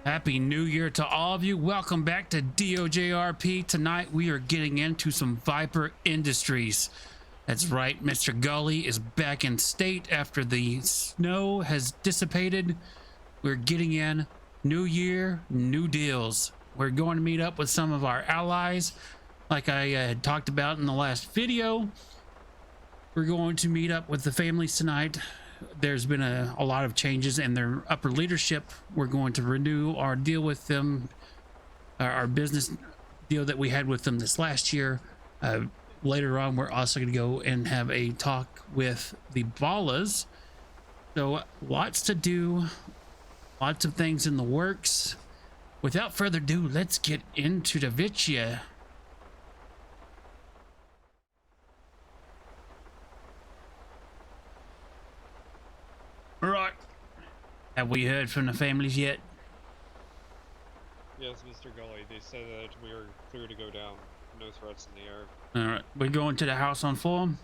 Happy New Year to all of you. Welcome back to DoJRP. Tonight we are getting into some Viper Industries. That's right, Mr. Gully is back in state after the snow has dissipated. We're getting in new year, new deals. We're going to meet up with some of our allies like I had talked about in the last video. We're going to meet up with the families tonight. There's been a lot of changes in their upper leadership. We're going to renew our deal with them, our business deal that we had with them this last year. Later on, we're also going to go and have a talk with the Ballas. So lots to do, lots of things in the works. Without further ado, let's get into the Vicia. Right. Have we heard from the families yet? Yes, Mr. Gully. They said that we are clear to go down. No threats in the air. All right. We're going to the house on form?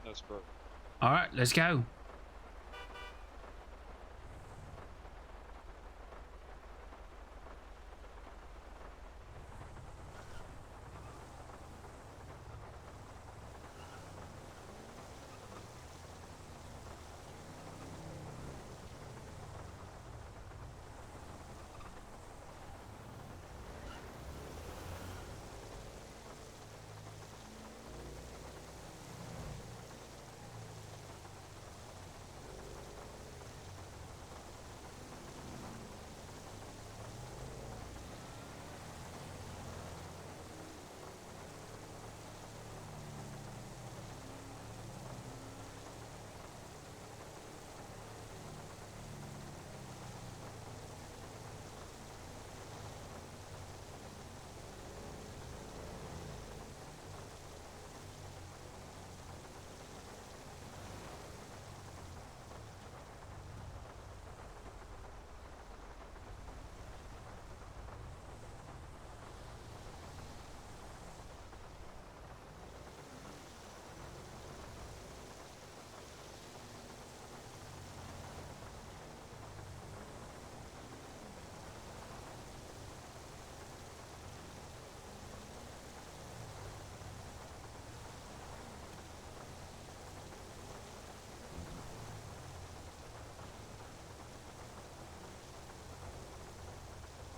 That's correct. All right, let's go.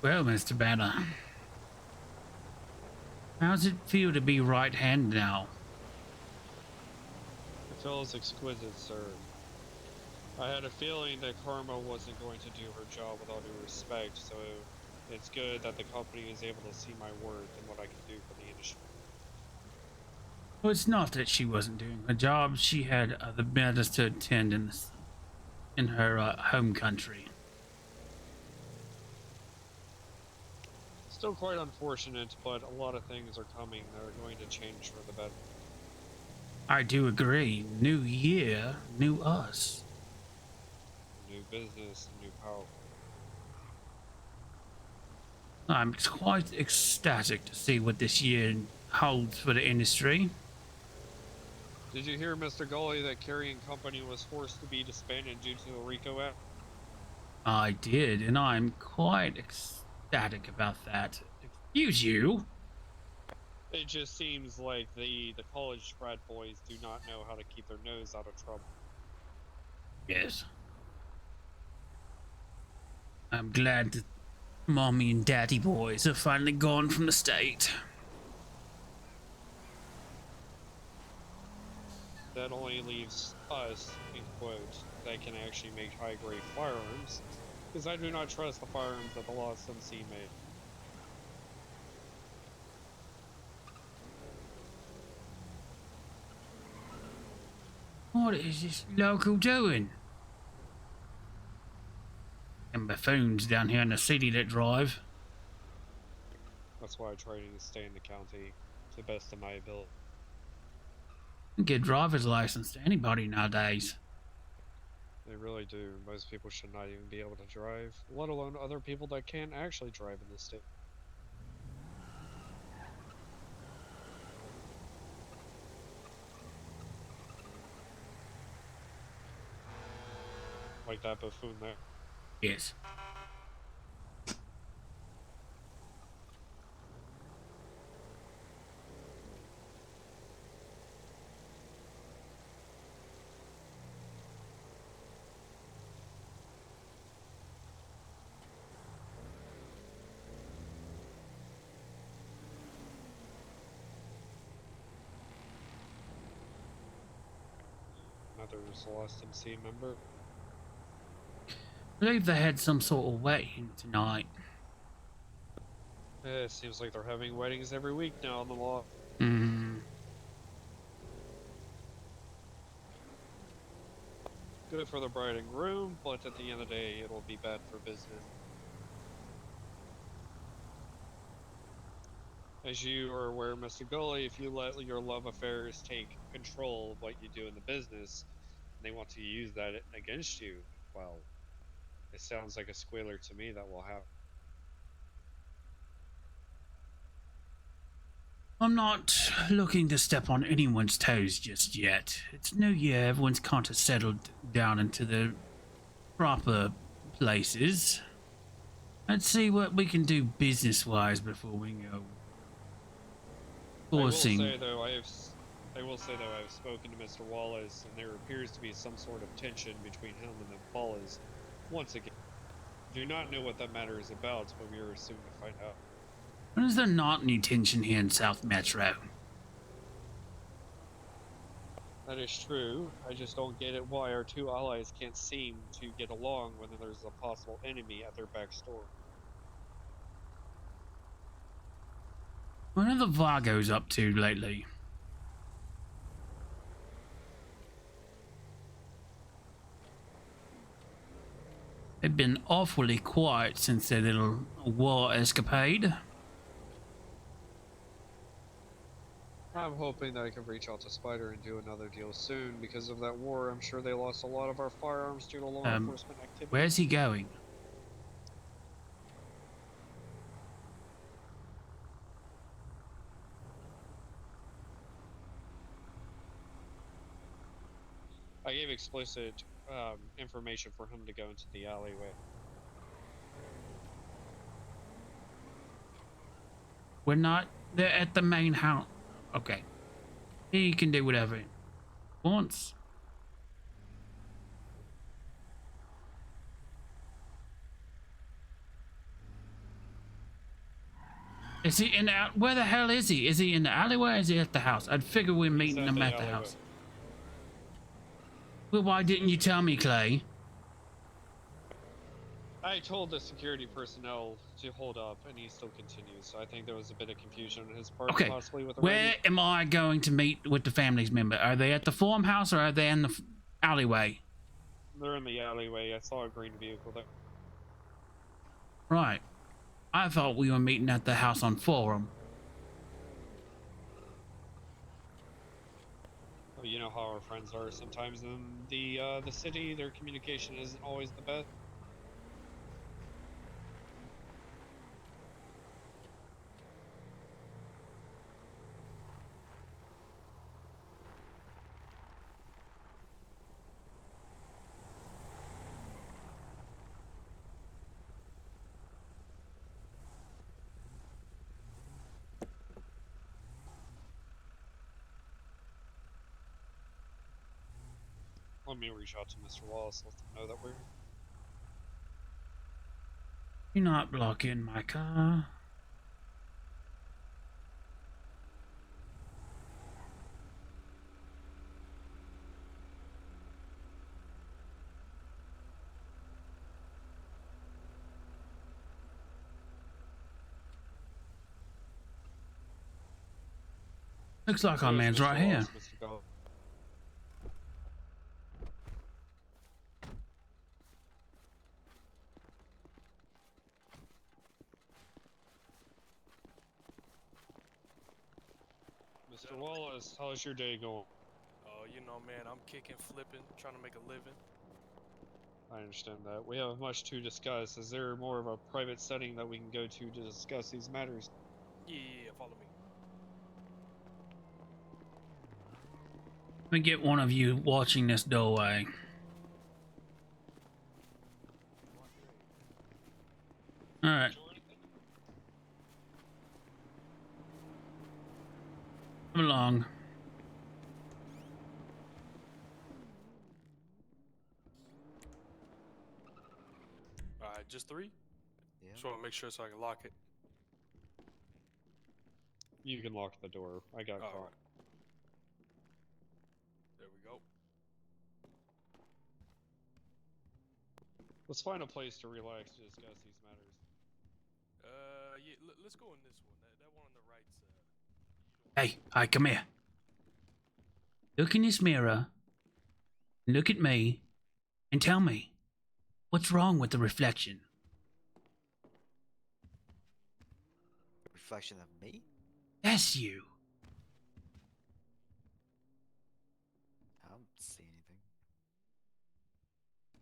Well, Mr. Banner, how's it feel to be right hand now? It feels exquisite, sir. I had a feeling that Karma wasn't going to do her job with all due respect, so it's good that the company is able to see my worth and what I can do for the industry. Well, it's not that she wasn't doing her job. She had other matters to attend in her home country. Still quite unfortunate, but a lot of things are coming that are going to change for the better. I do agree. New year, new us. New business, new power. I'm quite ecstatic to see what this year holds for the industry. Did you hear, Mr. Gully, that Carrying Company was forced to be disbanded due to the RICO Act? I did, and I'm quite ecstatic about that. Excuse you. It just seems like the college frat boys do not know how to keep their nose out of trouble. Yes. I'm glad that mommy and daddy boys are finally gone from the state. That only leaves us, in quotes, that can actually make high-grade firearms, because I do not trust the firearms that the Lost MC made. What is this local doing? And buffoons down here in the city that drive. That's why I try to stay in the county to the best of my ability. You can get driver's license to anybody nowadays. They really do. Most people should not even be able to drive, let alone other people that can't actually drive in this state. Like that buffoon there. Yes. Brothers lost MC member. I believe they had some sort of wedding tonight. It seems like they're having weddings every week now on the law. Hmm. Good for the bride and groom, but at the end of the day, it'll be bad for business. As you are aware, Mr. Gully, if you let your love affairs take control of what you do in the business, and they want to use that against you, well, it sounds like a squealer to me that will happen. I'm not looking to step on anyone's toes just yet. It's New Year, everyone's kind of settled down into the proper places. Let's see what we can do business-wise before we go forcing. I will say though, I've spoken to Mr. Wallace, and there appears to be some sort of tension between him and the Ballas. Once again, I do not know what that matter is about, but we are soon to find out. When is there not any tension here in South Metro? That is true. I just don't get it why our two allies can't seem to get along when there's a possible enemy at their back door. What are the Vagos up to lately? They've been awfully quiet since their little war escapade. I'm hoping that I can reach out to Spider and do another deal soon. Because of that war, I'm sure they lost a lot of our firearms due to law enforcement activity. Where's he going? I gave explicit information for him to go into the alleyway. We're not. They're at the main house. Okay. He can do whatever he wants. Is he in the where the hell is he? Is he in the alleyway or is he at the house? I'd figure we're meeting him at the house. Well, why didn't you tell me, Clay? I told the security personnel to hold up, and he still continues. So I think there was a bit of confusion on his part, Okay. possibly with the Where am I going to meet with the family's member? Are they at the farmhouse or are they in the alleyway? They're in the alleyway. I saw a green vehicle there. Right. I thought we were meeting at the house on Forum. Well, you know how our friends are. Sometimes in the city, their communication isn't always the best. Let me reach out to Mr. Wallace, let them know that we're... You're not blocking my car. Looks like our man's right here. Mr. Wallace, how's your day going? Oh, you know, man, I'm kicking, flipping, trying to make a living. I understand that. We have much to discuss. Is there more of a private setting that we can go to discuss these matters? Yeah, follow me. Let me get one of you watching this doorway. Alright. Come along. Alright, just 3? Yeah. Just want to make sure so I can lock it. You can lock the door. I got caught. Alright. There we go. Let's find a place to relax to discuss these matters. Yeah, let's go in this one. That one on the right's, Hey, hi, come here. Look in this mirror, look at me, and tell me, what's wrong with the reflection? Reflection of me? That's you. I don't see anything.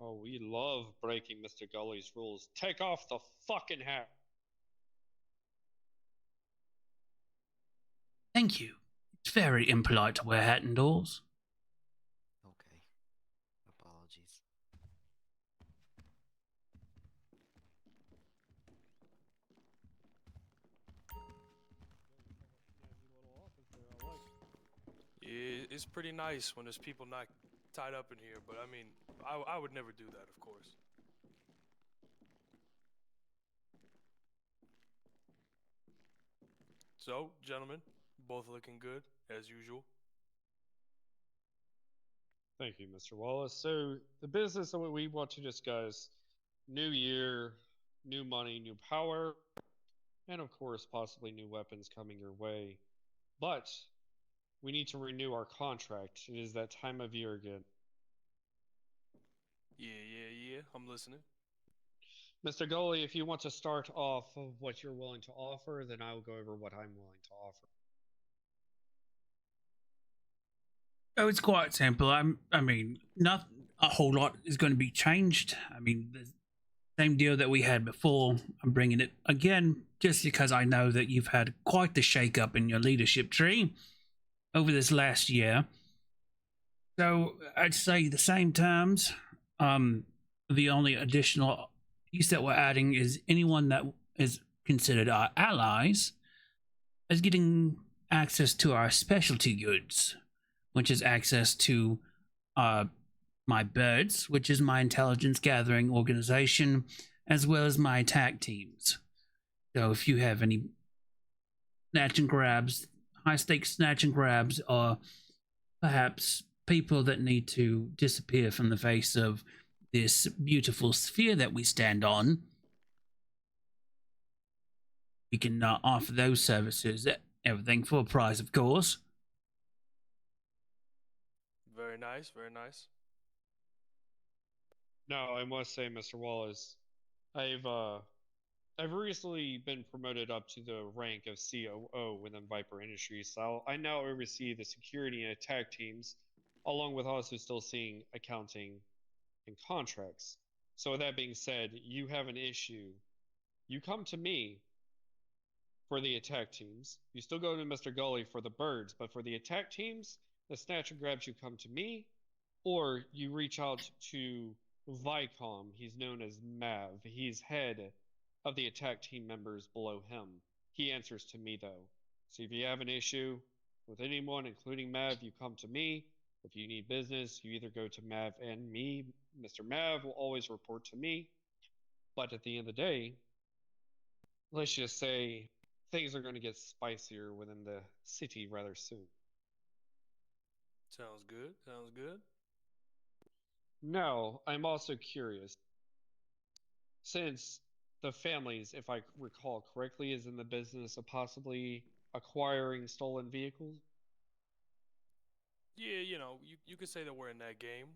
Oh, we love breaking Mr. Gully's rules. Take off the fucking hat. Thank you. It's very impolite to wear hat indoors. Okay. Apologies. yeah, it's pretty nice when there's people not tied up in here, but I mean, I would never do that, of course. So, gentlemen, both looking good, as usual. Thank you, Mr. Wallace. So, the business that we want to discuss, new year, new money, new power, and of course, possibly new weapons coming your way. But we need to renew our contract. It is that time of year again. Yeah, I'm listening. Mr. Gully, if you want to start off of what you're willing to offer, then I will go over what I'm willing to offer. Oh, it's quite simple. I mean, not a whole lot is going to be changed. I mean, the same deal that we had before. I'm bringing it again just because I know that you've had quite the shake-up in your leadership tree over this last year. So I'd say the same terms. The only additional piece that we're adding is anyone that is considered our allies is getting access to our specialty goods, which is access to my birds, which is my intelligence gathering organization, as well as my attack teams. So if you have any snatch and grabs, high stakes snatch and grabs, or perhaps people that need to disappear from the face of this beautiful sphere that we stand on, we can offer those services. Everything for a price, of course. Very nice, very nice. Now, I must say, Mr. Wallace, I've uh, I've recently been promoted up to the rank of COO within Viper Industries, so I now oversee the security and attack teams, along with also still seeing accounting and contracts. So, with that being said, you have an issue. You come to me for the attack teams. You still go to Mr. Gully for the birds, but for the attack teams, the snatch and grabs, you come to me, or you reach out to Vicom. He's known as Mav. He's head of the attack team members below him. He answers to me though. So if you have an issue with anyone, including Mav, you come to me. If you need business, you either go to Mav and me. Mr. Mav will always report to me. But at the end of the day, let's just say things are going to get spicier within the city rather soon. Sounds good, sounds good. Now, I'm also curious, since the families, if I recall correctly, is in the business of possibly acquiring stolen vehicles. Yeah, you could say that we're in that game.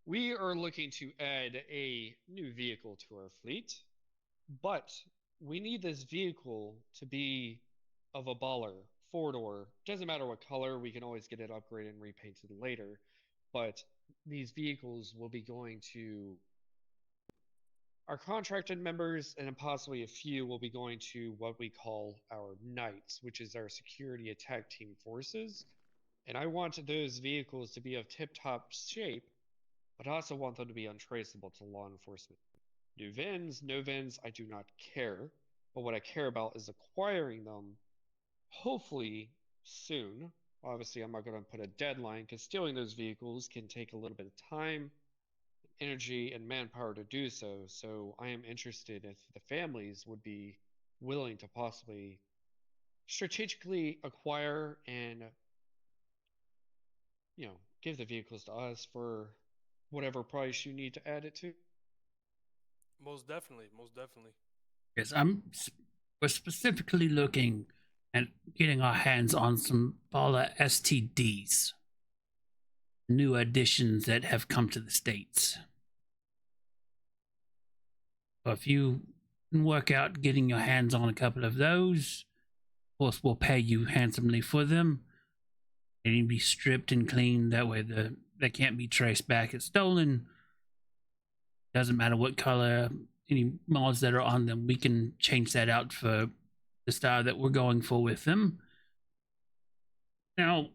We are looking to add a new vehicle to our fleet, but we need this vehicle to be of a baller, four door. Doesn't matter what color, we can always get it upgraded and repainted later. But these vehicles will be going to our contracted members, and possibly a few will be going to what we call our Knights, which is our security attack team forces. And I want those vehicles to be of tip top shape, but I also want them to be untraceable to law enforcement. New VINs, no VINs, I do not care. But what I care about is acquiring them, hopefully soon. Obviously, I'm not going to put a deadline because stealing those vehicles can take a little bit of time, energy, and manpower to do so. So I am interested if the families would be willing to possibly strategically acquire and give the vehicles to us for whatever price you need to add it to. Most definitely, most definitely. Yes, we're specifically looking at getting our hands on some Bala STDs, new additions that have come to the States. So if you can work out getting your hands on a couple of those, of course, we'll pay you handsomely for them. They need to be stripped and cleaned. That way, they can't be traced back as stolen. Doesn't matter what color, any mods that are on them, we can change that out for the style that we're going for with them. Now,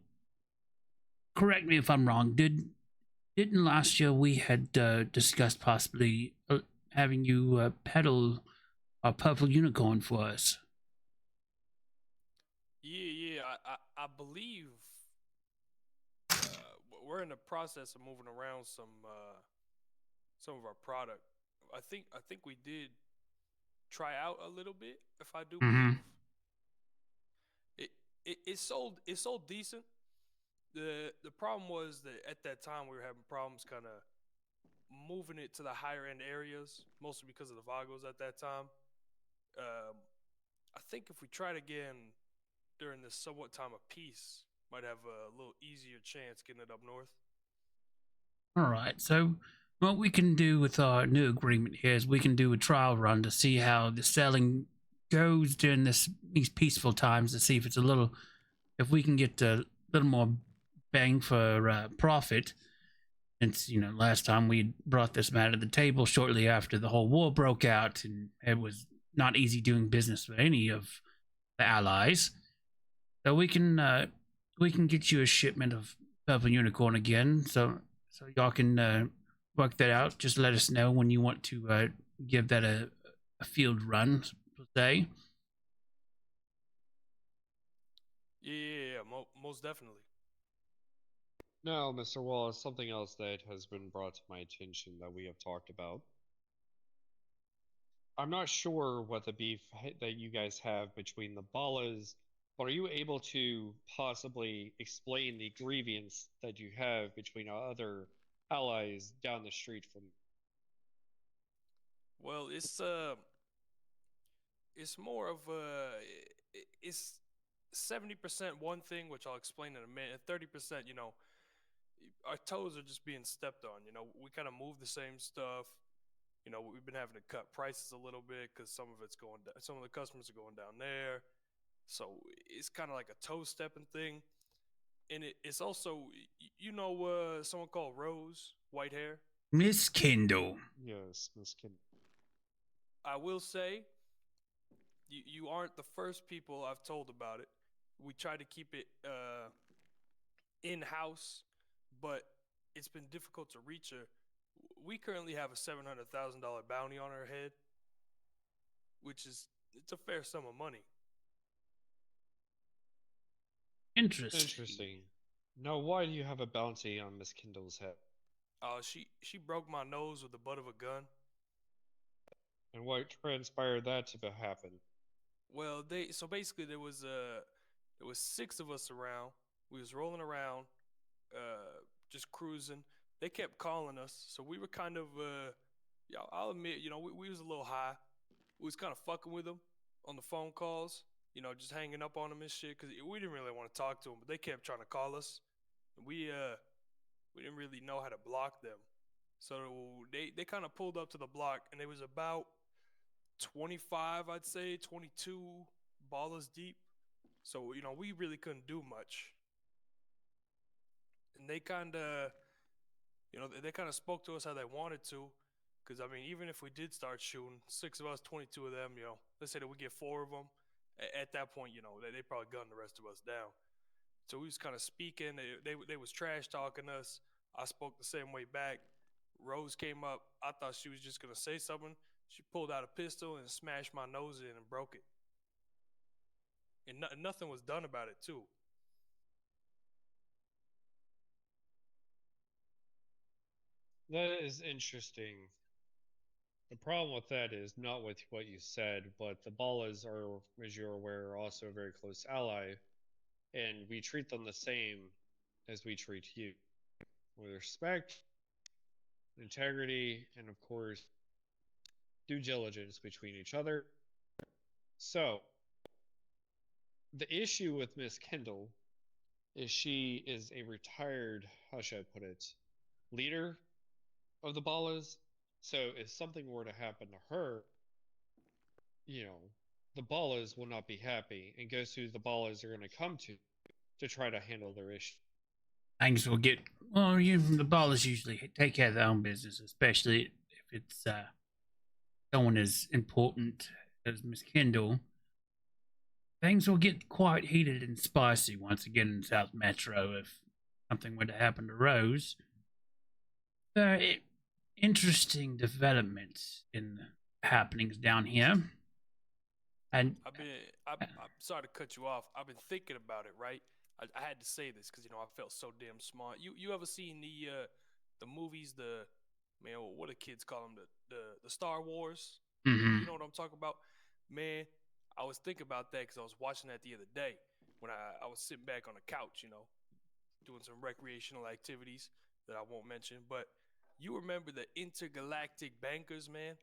correct me if I'm wrong. Didn't last year we had discussed possibly having you pedal a purple unicorn for us? Yeah, yeah. I believe we're in the process of moving around some of our product. I think we did try out a little bit, if I do Mm-hmm. believe. It sold decent. The problem was that at that time we were having problems kind of moving it to the higher end areas, mostly because of the Vagos at that time. Um, I think if we tried again during this somewhat time of peace, might have a little easier chance getting it up north. All right. So what we can do with our new agreement here is we can do a trial run to see how the selling goes during these peaceful times to see if it's a little if we can get a little more bang for profit. Since last time we brought this matter to the table shortly after the whole war broke out, and it was not easy doing business with any of the allies. So we can get you a shipment of purple unicorn again. So y'all can work that out. Just let us know when you want to give that a field run, per se. Yeah, most definitely. Now, Mr. Wallace, something else that has been brought to my attention that we have talked about. I'm not sure what the beef that you guys have between the Ballas, but are you able to possibly explain the grievance that you have between our other allies down the street from? Well, it's more of it's 70% one thing, which I'll explain in a minute. 30%, our toes are just being stepped on. We kind of move the same stuff. We've been having to cut prices a little bit because some of it's going down. Some of the customers are going down there, so it's kind of like a toe stepping thing. And it's also, someone called Rose, white hair. Miss Kendall. Yes, Miss Kim. I will say, you aren't the first people I've told about it. We try to keep it in house, but it's been difficult to reach her. We currently have a $700,000 bounty on her head, which it's a fair sum of money. Interesting. Interesting. Now, why do you have a bounty on Miss Kindle's head? She broke my nose with the butt of a gun. And what transpired that to happen? Well, so basically there was six of us around. We was rolling around, just cruising. They kept calling us, so we were kind of, yeah, I'll admit, we was a little high. We was kind of fucking with them on the phone calls, just hanging up on them and shit, because we didn't really want to talk to them, but they kept trying to call us. And we didn't really know how to block them. So they kind of pulled up to the block, and it was about 25, I'd say, 22 ballers deep. So, we really couldn't do much. And they kind of spoke to us how they wanted to. Because, I mean, even if we did start shooting, six of us, 22 of them, let's say that we get four of them. At that point, they probably gunned the rest of us down. So we was kind of speaking. They was trash talking us. I spoke the same way back. Rose came up. I thought she was just going to say something. She pulled out a pistol and smashed my nose in and broke it. And nothing was done about it, too. That is interesting. The problem with that is not with what you said, but the Ballas are, as you're aware, also a very close ally, and we treat them the same as we treat you. With respect, integrity, and of course, due diligence between each other. So, the issue with Miss Kendall is she is a retired, how should I put it, leader of the Ballas. So, if something were to happen to her, you know, the Ballas will not be happy. And guess who the Ballas are going to come to try to handle their issue? Things will get well. The ballers usually take care of their own business, especially if it's someone as important as Miss Kendall. Things will get quite heated and spicy once again in South Metro if something were to happen to Rose. Very interesting developments in the happenings down here. And I'm sorry to cut you off. I've been thinking about it, right? I had to say this because I felt so damn smart. You ever seen the movies, the man, what do kids call them, the Star Wars? You know what I'm talking about, man? I was thinking about that because I was watching that the other day when I was sitting back on the couch, doing some recreational activities that I won't mention. But you remember the intergalactic bankers, man?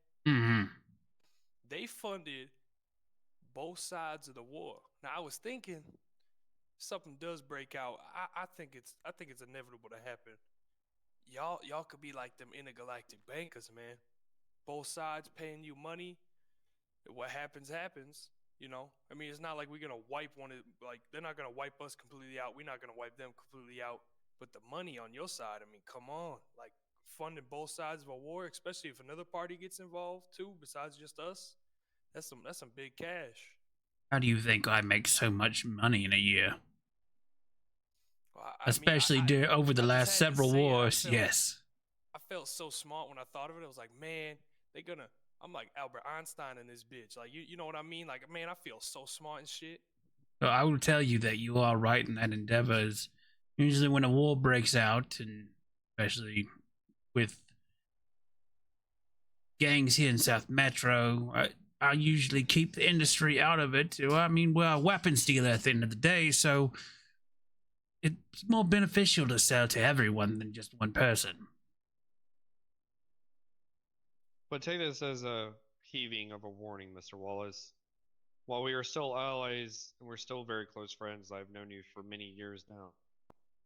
They funded both sides of the war. Now I was thinking, something does break out. I think it's inevitable to happen. Y'all could be like them intergalactic bankers, man. Both sides paying you money. What happens happens. I mean, it's not like we're gonna wipe one of, like, they're not gonna wipe us completely out. We're not gonna wipe them completely out. But the money on your side, I mean, come on, like funding both sides of a war, especially if another party gets involved too, besides just us. That's some big cash. how do you think I make so much money in a year? Well, Especially over the I just last had to several say it. wars, yes. I felt so smart when I thought of it. I was like, man, they gonna. I'm like Albert Einstein in this bitch. Like, you know what I mean? Like, man, I feel so smart and shit. So I will tell you that you are right in that endeavor. Is usually when a war breaks out, and especially with gangs here in South Metro, I usually keep the industry out of it. I mean, we're a weapons dealer at the end of the day, so it's more beneficial to sell to everyone than just one person. But take this as a heaving of a warning, Mr. Wallace. While we are still allies and we're still very close friends, I've known you for many years now.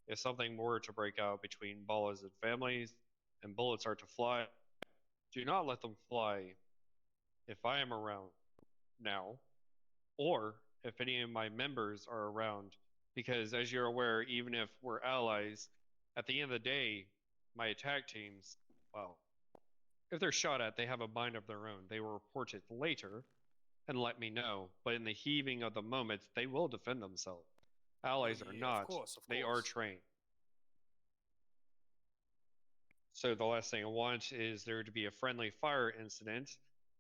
If something were to break out between Ballas and families, and bullets are to fly, do not let them fly if I am around now, or if any of my members are around, because as you're aware, even if we're allies, at the end of the day, my attack teams, well, if they're shot at, they have a mind of their own. They will report it later and let me know, but in the heaving of the moment, they will defend themselves. Oh Allies are yeah, of not. course, of They are course. trained. So the last thing I want is there to be a friendly fire incident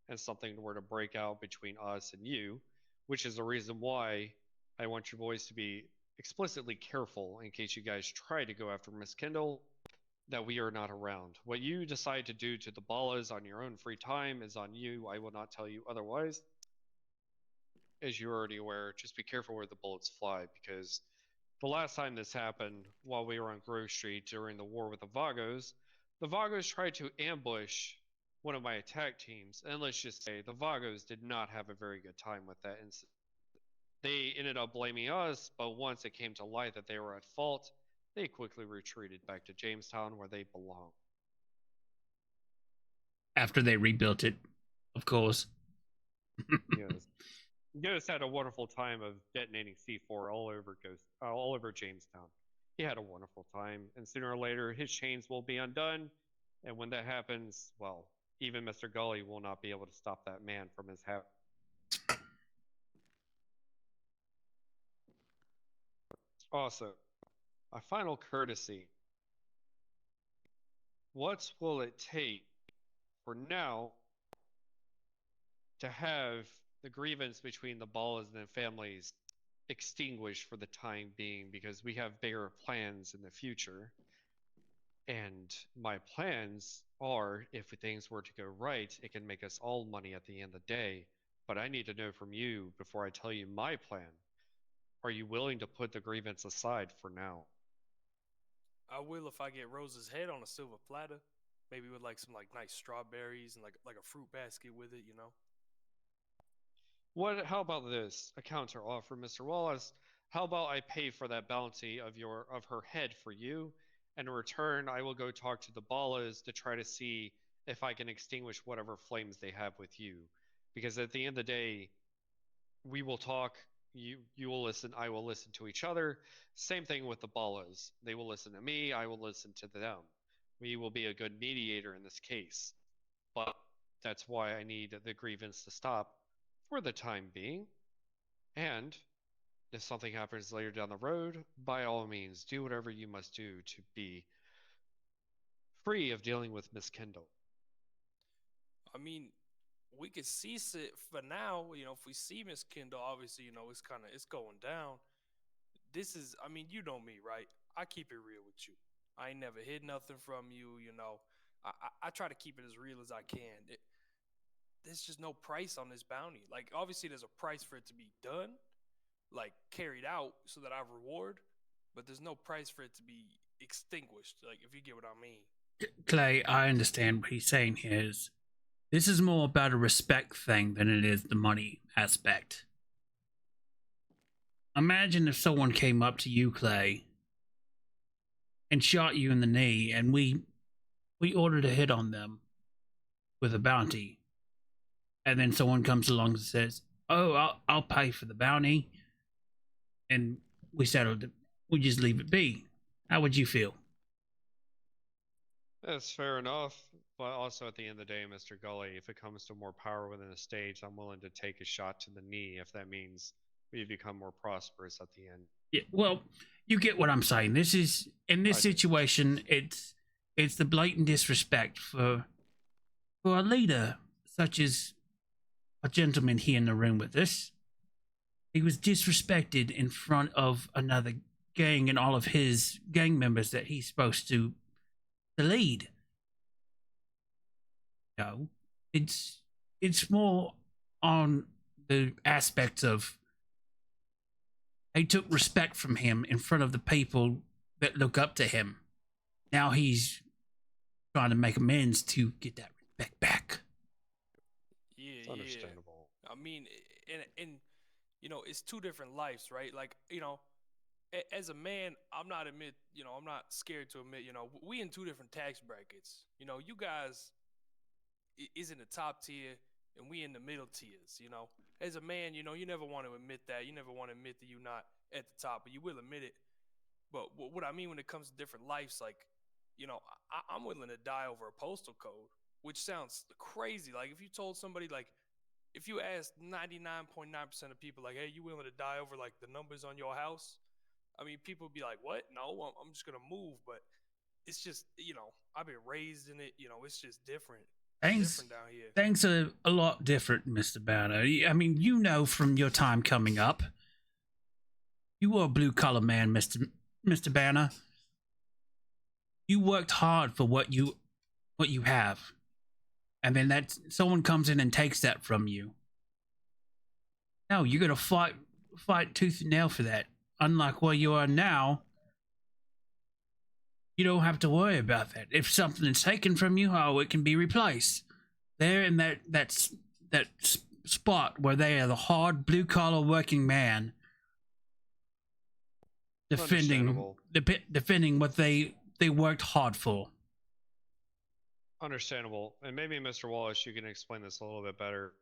and something were to break out between us and you, which is the reason why I want you boys to be explicitly careful in case you guys try to go after Miss Kendall, that we are not around. What you decide to do to the Ballas on your own free time is on you. I will not tell you otherwise. As you're already aware, just be careful where the bullets fly, because the last time this happened, while we were on Grove Street during the war with the Vagos tried to ambush one of my attack teams, and let's just say the Vagos did not have a very good time with that incident. They ended up blaming us, but once it came to light that they were at fault, they quickly retreated back to Jamestown where they belong. After they rebuilt it, of course. Yes. Ghost had a wonderful time of detonating C4 all over Jamestown. He had a wonderful time, and sooner or later his chains will be undone, and when that happens, well, even Mr. Gully will not be able to stop that man from his habit. Also, a final courtesy. What will it take for now to have the grievance between the Ballas and the families extinguished for the time being, because we have bigger plans in the future? And my plans are, if things were to go right, it can make us all money at the end of the day. But I need to know from you before I tell you my plan. Are you willing to put the grievance aside for now? I will if I get Rose's head on a silver platter. maybe with like some like nice strawberries and like a fruit basket with it, you know. How about this? A counter offer, Mr. Wallace. How about I pay for that bounty of her head for you, and in return I will go talk to the Ballas to try to see if I can extinguish whatever flames they have with you. Because at the end of the day, we will talk, you will listen, I will listen to each other. Same thing with the Ballas. They will listen to me, I will listen to them. We will be a good mediator in this case. But that's why I need the grievance to stop for the time being. And if something happens later down the road, by all means, do whatever you must do to be free of dealing with Miss Kendall. I mean, we could cease it for now. You know, if we see Miss Kendall, obviously, you know, it's going down. This is, I mean, you know me, right? I keep it real with you. I ain't never hid nothing from you. You know, I try to keep it as real as I can. There's just no price on this bounty. Like, obviously, there's a price for it to be done, like carried out, so that I reward. But there's no price for it to be extinguished. Like, if you get what I mean. Clay, I understand what he's saying here is this is more about a respect thing than it is the money aspect. Imagine if someone came up to you, Clay, and shot you in the knee, and we ordered a hit on them with a bounty, and then someone comes along and says, "Oh, I'll pay for the bounty," and we settled it. We just leave it be. How would you feel? That's fair enough, but also at the end of the day, Mr. Gully, if it comes to more power within a stage, I'm willing to take a shot to the knee if that means we become more prosperous at the end. Yeah, well, you get what I'm saying. This is in this I do. situation, it's the blatant disrespect for a leader such as a gentleman here in the room with us. He was disrespected in front of another gang and all of his gang members that he's supposed to lead. No, it's more on the aspects of they took respect from him in front of the people that look up to him. Now he's trying to make amends to get that respect back. Yeah, It's understandable. I mean, and you know, it's two different lives, right? Like, you know, as a man, I'm not scared to admit, you know, we in two different tax brackets. You know, you guys is in the top tier, and we in the middle tiers. You know, as a man, you know, you never want to admit that. You never want to admit that you're not at the top, but you will admit it. But what I mean when it comes to different lives, like, you know, I'm willing to die over a postal code, which sounds crazy. Like, if you told somebody, like, if you asked 99.9% of people, like, hey, you willing to die over, like, the numbers on your house? I mean, people would be like, what? No, I'm just going to move. But it's just, you know, I've been raised in it. You know, it's just different. Things Different down here. things are a lot different, Mr. Banner. I mean, you know from your time coming up, you were a blue collar man, Mr. Banner. You worked hard for what you have, and then that someone comes in and takes that from you. No, you're gonna fight tooth and nail for that. Unlike where you are now, you don't have to worry about that. If something is taken from you, oh, it can be replaced. They're in that spot where they are the hard blue collar working man defending what they worked hard for. Understandable. And maybe, Mr. Wallace, you can explain this a little bit better.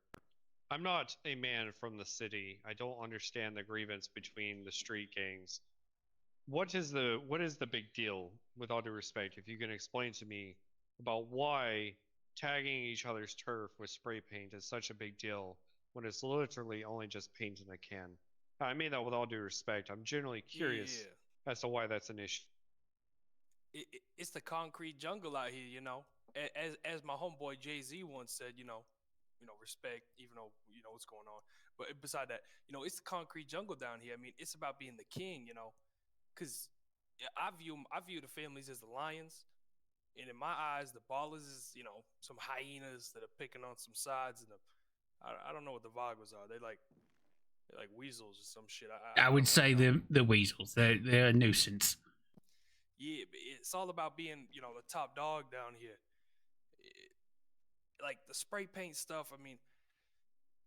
I'm not a man from the city. I don't understand the grievance between the street gangs. What is the big deal, with all due respect, if you can explain to me about why tagging each other's turf with spray paint is such a big deal when it's literally only just paint in a can? I mean that with all due respect. I'm generally curious as to why that's an issue. It's the concrete jungle out here, you know. As my homeboy Jay-Z once said, you know, respect, even though you know what's going on. But beside that, you know, it's the concrete jungle down here. I mean, it's about being the king, you know, because I view the families as the lions, and in my eyes, the ballers is, you know, some hyenas that are picking on some sides, and I don't know what the Vagos are. They're like weasels or some shit. I would say the weasels. They're a nuisance. Yeah, it's all about being, you know, the top dog down here. like the spray paint stuff. I mean,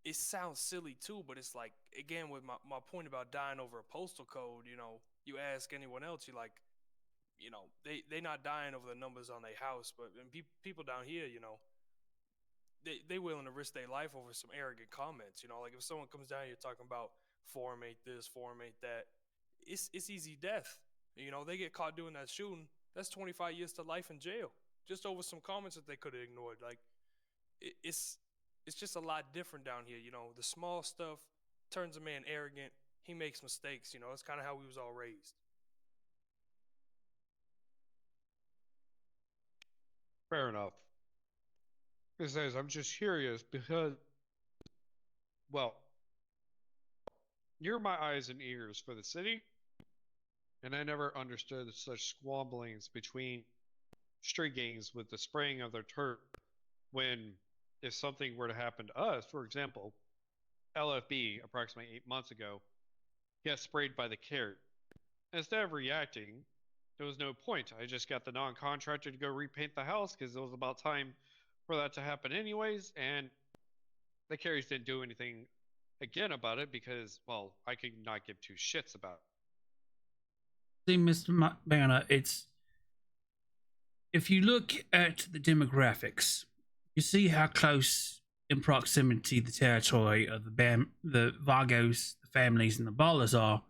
it sounds silly too, but it's like again with my point about dying over a postal code. You ask anyone else, you're like, they not dying over the numbers on their house, but and people down here, they willing to risk their life over some arrogant comments. Like if someone comes down here talking about form ain't this, form ain't that, it's easy death. They get caught doing that shooting. That's 25 years to life in jail just over some comments that they could have ignored. Like it's just a lot different down here. The small stuff turns a man arrogant. He makes mistakes. That's kind of how we was all raised. Fair enough. It says I'm just curious because, well, you're my eyes and ears for the city, and I never understood such squabblings between street gangs with the spraying of their turf when, if something were to happen to us, for example, LFB approximately 8 months ago gets sprayed by the carrot. Instead of reacting, there was no point. I just got the non-contractor to go repaint the house because it was about time for that to happen anyways, and the carries didn't do anything again about it because, well, I could not give two shits about it. See, Mr. Banner, it's if you look at the demographics, you see how close in proximity the territory of the Vagos, the families, and the Ballers are.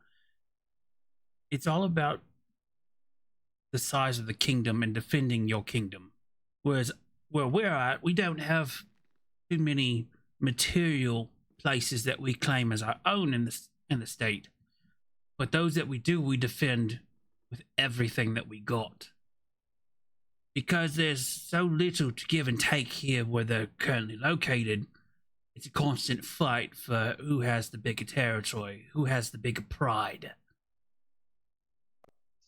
It's all about the size of the kingdom and defending your kingdom. Whereas where we're at, we don't have too many material places that we claim as our own in the state. But those that we do, we defend with everything that we got. Because there's so little to give and take here where they're currently located, it's a constant fight for who has the bigger territory, who has the bigger pride.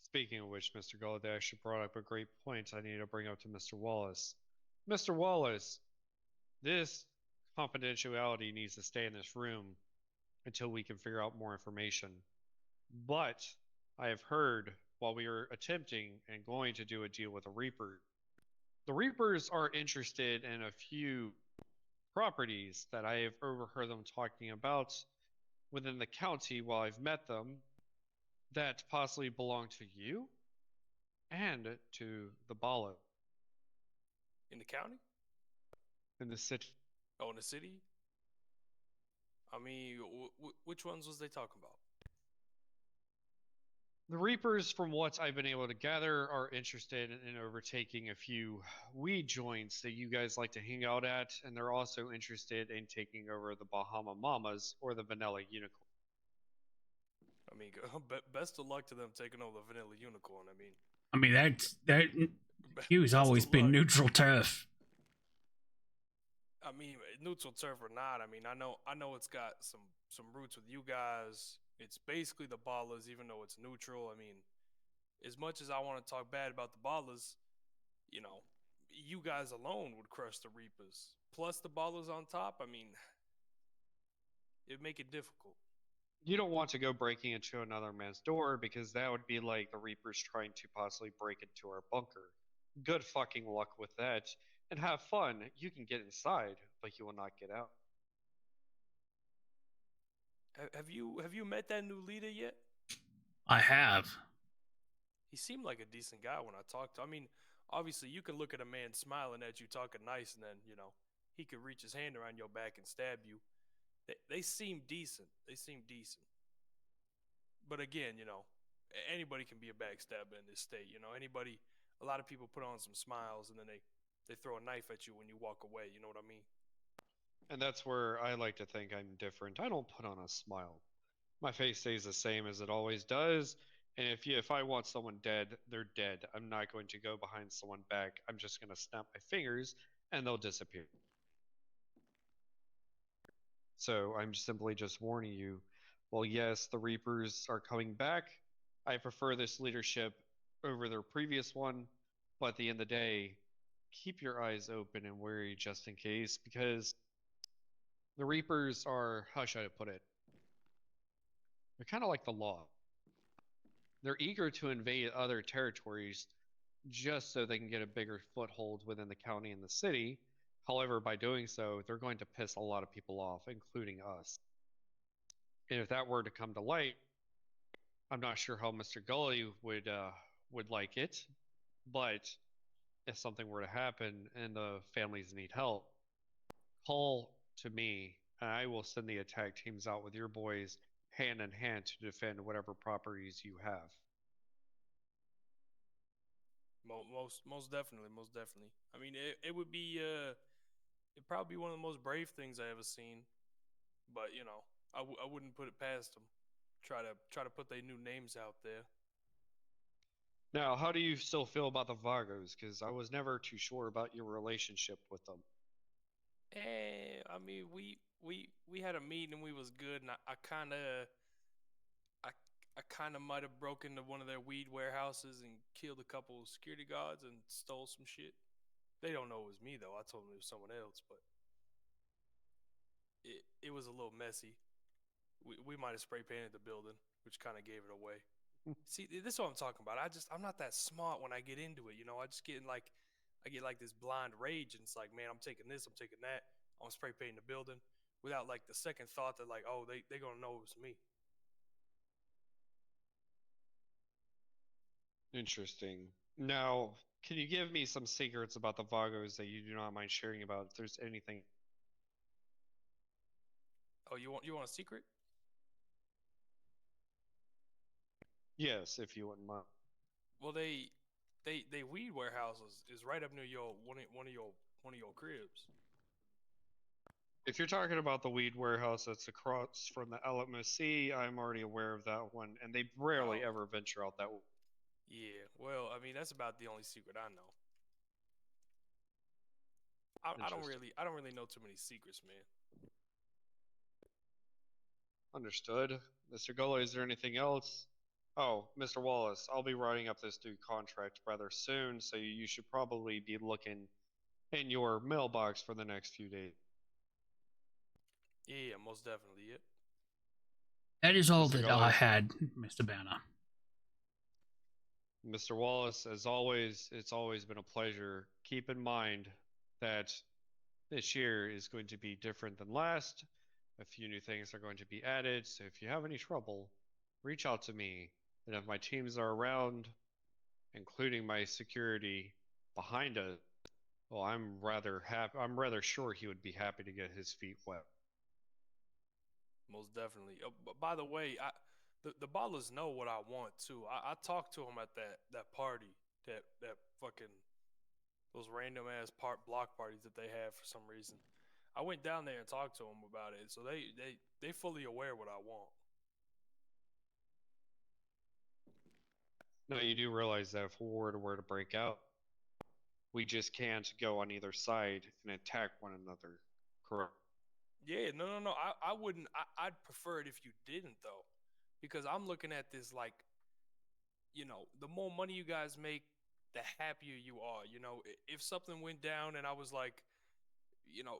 Speaking of which, Mr. Gallaudet, you brought up a great point I need to bring up to Mr. Wallace. Mr. Wallace, this confidentiality needs to stay in this room until we can figure out more information. But I have heard while we were attempting and going to do a deal with the Reapers are interested in a few properties that I have overheard them talking about within the county while I've met them that possibly belong to you and to the Bala In the county? in the city. Oh, in the city? I mean, which ones was they talking about? The Reapers, from what I've been able to gather, are interested in overtaking a few weed joints that you guys like to hang out at, and they're also interested in taking over the Bahama Mamas or the Vanilla Unicorn. I mean, best of luck to them taking over the Vanilla Unicorn. I mean, that Hugh's always been neutral turf. I mean, neutral turf or not, I know it's got some roots with you guys. It's basically the Ballers, even though it's neutral. I mean, as much as I want to talk bad about the Ballers, you guys alone would crush the Reapers. Plus the Ballers on top. I mean, it'd make it difficult. You don't want to go breaking into another man's door because that would be like the Reapers trying to possibly break into our bunker. Good fucking luck with that. And have fun. You can get inside, but you will not get out. Have you met that new leader yet? I have. He seemed like a decent guy when I talked to him. I mean, obviously you can look at a man smiling at you talking nice and then, he could reach his hand around your back and stab you. They seem decent. But again, anybody can be a backstabber in this state. Anybody, a lot of people put on some smiles and then they throw a knife at you when you walk away. You know what I mean? And that's where I like to think I'm different. I don't put on a smile. My face stays the same as it always does. And if I want someone dead, they're dead. I'm not going to go behind someone back. I'm just going to snap my fingers and they'll disappear. So I'm simply just warning you. Well, yes, the Reapers are coming back. I prefer this leadership over their previous one. But at the end of the day, keep your eyes open and wary just in case because the Reapers are, how should I put it? They're kind of like the law. They're eager to invade other territories just so they can get a bigger foothold within the county and the city. However, by doing so, they're going to piss a lot of people off, including us. And if that were to come to light, I'm not sure how Mr. Gully would like it, but if something were to happen and the families need help, call to me, and I will send the attack teams out with your boys hand in hand to defend whatever properties you have. Most definitely, most definitely. I mean, it would be it'd probably be one of the most brave things I ever seen. But you know, I wouldn't put it past them. Try to put their new names out there. Now, how do you still feel about the Vagos? Because I was never too sure about your relationship with them. I mean, we had a meeting and we was good, and I I kind of might have broken into one of their weed warehouses and killed a couple of security guards and stole some shit. They don't know it was me though. I told them it was someone else, but it was a little messy. We might have spray painted the building, which kind of gave it away. See, this is what I'm talking about. I'm not that smart when I get into it. You know, I get like this blind rage, and it's like, man, I'm taking this, I'm taking that. I'm spray painting the building without like the second thought that like, oh, they gonna know it was me. Interesting. Now, can you give me some secrets about the Vagos that you do not mind sharing about? If there's anything. Oh, you want a secret? Yes, if you wouldn't mind. Well, they weed warehouses is right up near your one of your cribs. If you're talking about the weed warehouse that's across from the LMC, I'm already aware of that one, and they rarely Oh, ever venture out that way. yeah. Well, I mean that's about the only secret I know. Interesting. I don't really know too many secrets, man. Understood. Mr. Gully, is there anything else? Oh, Mr. Wallace, I'll be writing up this new contract rather soon, so you should probably be looking in your mailbox for the next few days. Yeah, yeah, most definitely. Yeah. That is all Mr. that I Gully, had, Mr. Banner. Mr. Wallace, as always, it's always been a pleasure. Keep in mind that this year is going to be different than last. A few new things are going to be added, so if you have any trouble, reach out to me. And if my teams are around, including my security behind us, well, I'm rather happy. I'm rather sure he would be happy to get his feet wet. Most definitely. By the way, the ballers know what I want too. I talked to them at that party, that fucking those random ass block parties that they have for some reason. I went down there and talked to them about it, so they fully aware what I want. Now, you do realize that if war were to break out, we just can't go on either side and attack one another. Correct. Yeah, no. I wouldn't. I'd prefer it if you didn't though, because I'm looking at this like, you know, the more money you guys make, the happier you are. You know, if something went down and I was like, you know,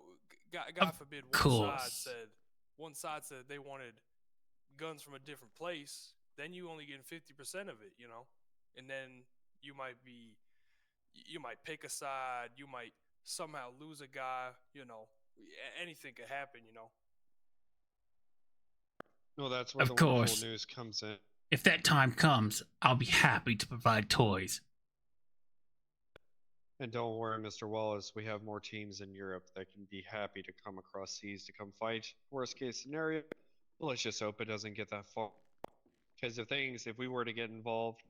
God Of forbid, course. one side said they wanted guns from a different place, then you only get 50% of it, you know, and then you might be, you might pick a side, you might somehow lose a guy, you know, anything could happen, you know. No, that's where the Of wonderful course. news comes in. If that time comes, I'll be happy to provide toys. And don't worry, Mr. Wallace, we have more teams in Europe that can be happy to come across seas to come fight. Worst case scenario, well, let's just hope it doesn't get that far. Because if we were to get involved,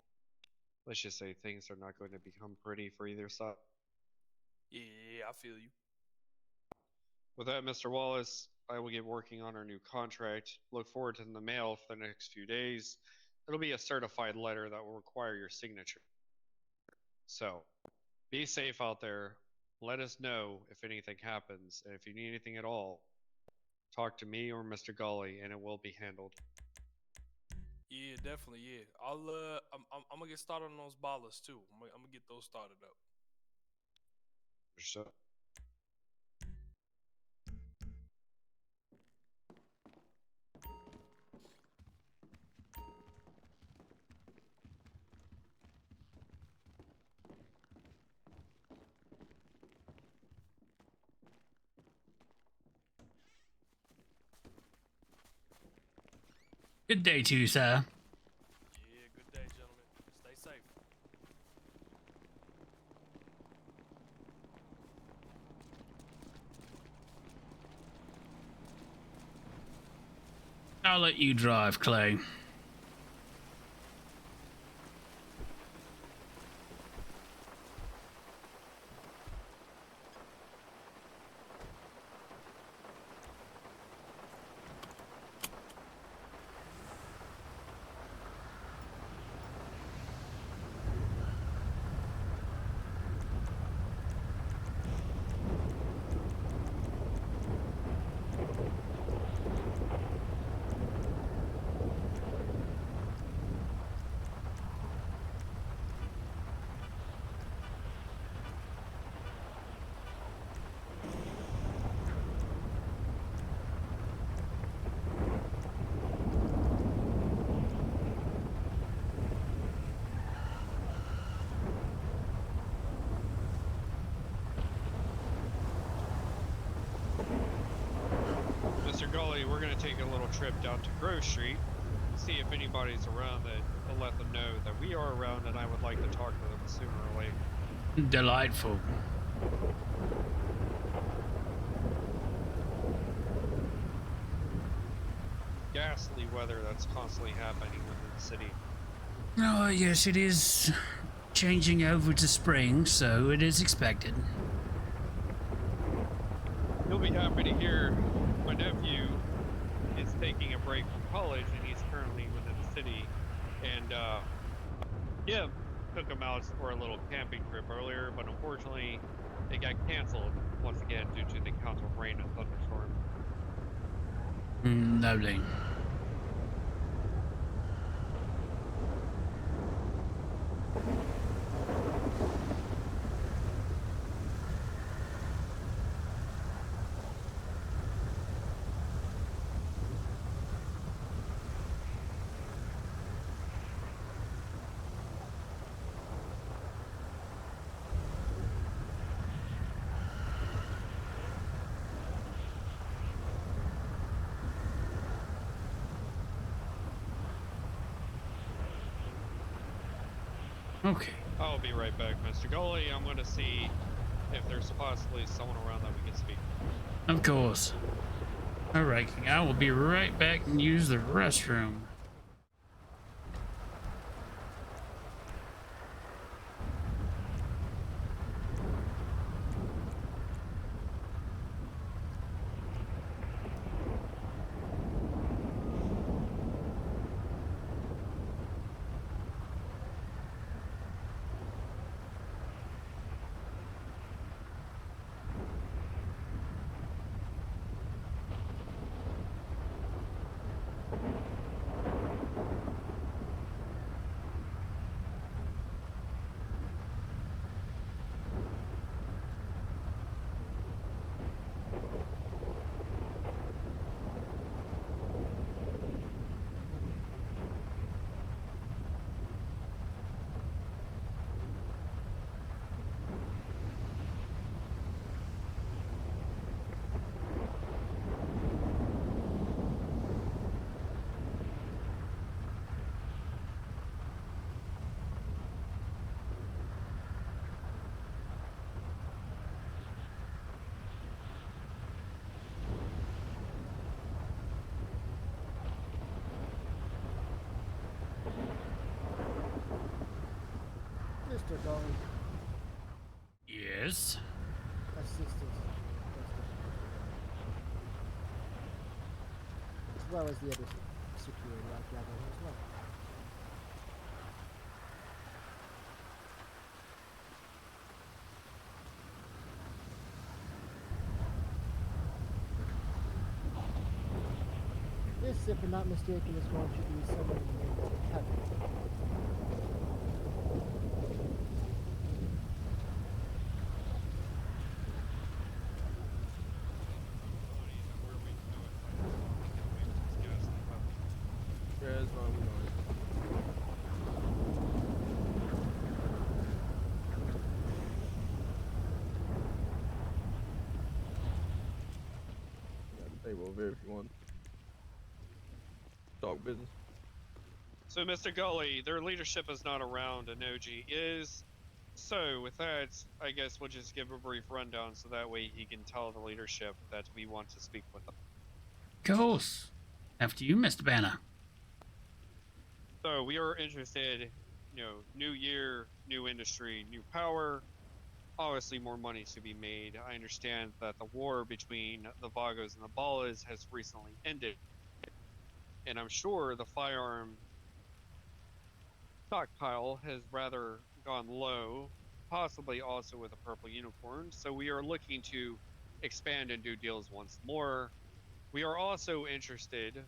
let's just say things are not going to become pretty for either side. Yeah, I feel you. With that, Mr. Wallace, I will get working on our new contract. Look forward to the mail for the next few days. It'll be a certified letter that will require your signature. So, be safe out there. Let us know if anything happens, and if you need anything at all, talk to me or Mr. Gully, and it will be handled. Yeah, definitely. Yeah, I'm gonna get started on those ballers too. I'm gonna get those started up. So, Good day to you, sir. Yeah, good day, gentlemen. Stay safe. I'll let you drive, Clay. Mr. Gully, we're gonna take a little trip down to Grove Street, see if anybody's around that will let them know that we are around and I would like to talk to them sooner or later. Delightful. Ghastly weather that's constantly happening within the city. Oh, yes, it is changing over to spring, so it is expected. You'll be happy to hear my nephew is taking a break from college and he's currently within the city. And yeah, took him out for a little camping trip earlier, but unfortunately it got canceled once again due to the constant rain and thunderstorm. Lovely. Okay. I'll be right back, Mr. Gully. I'm going to see if there's possibly someone around that we can speak to. Of course. All right, I will be right back and use the restroom. Mr. Gully, Yes. assistance, as well as the other security I gather as well. This, if I'm not mistaken, is going to be someone named Kevin. Yeah, that's fine. We know it. Got the table over here if you want. Talk business. So, Mr. Gully, their leadership is not around, and OG is. So, with that, I guess we'll just give a brief rundown so that way he can tell the leadership that we want to speak with them. Of course. After you, Mr. Banner. So, we are interested, new year, new industry, new power. Obviously, more money to be made. I understand that the war between the Vagos and the Ballas has recently ended, and I'm sure the firearm stockpile has rather gone low, possibly also with a purple unicorn. So we are looking to expand and do deals once more. We are also interested,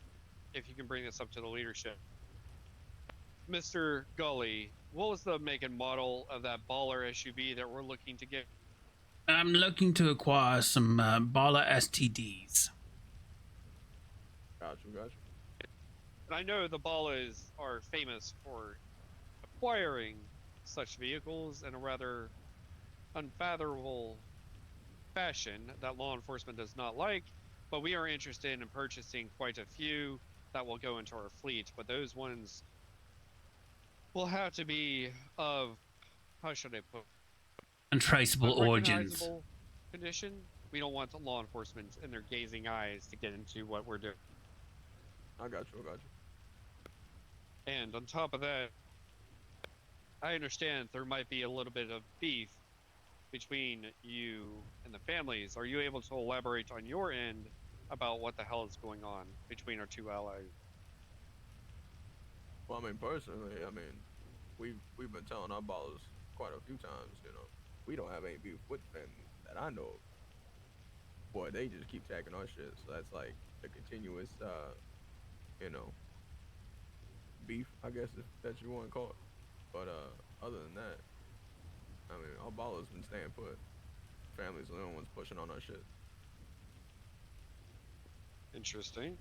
if you can bring this up to the leadership, Mr. Gully, what was the make and model of that baller SUV that we're looking to get? I'm looking to acquire some baller STDs. Gotcha, gotcha. And I know the ballas are famous for acquiring such vehicles in a rather unfathomable fashion that law enforcement does not like, but we are interested in purchasing quite a few that will go into our fleet. But those ones will have to be of, how should I put, Untraceable origins. unrecognizable condition. We don't want the law enforcement in their gazing eyes to get into what we're doing. I got you, I got you. And on top of that, I understand there might be a little bit of beef between you and the families. Are you able to elaborate on your end about what the hell is going on between our two allies? Well, I mean, personally, we've been telling our ballers quite a few times, we don't have any beef with them that I know of. Boy, they just keep tagging our shit, so that's like the continuous, you know, beef, I guess, if that you want to call it. But other than that, I mean, our ballers been staying put. Families are the only ones pushing on our shit. Interesting.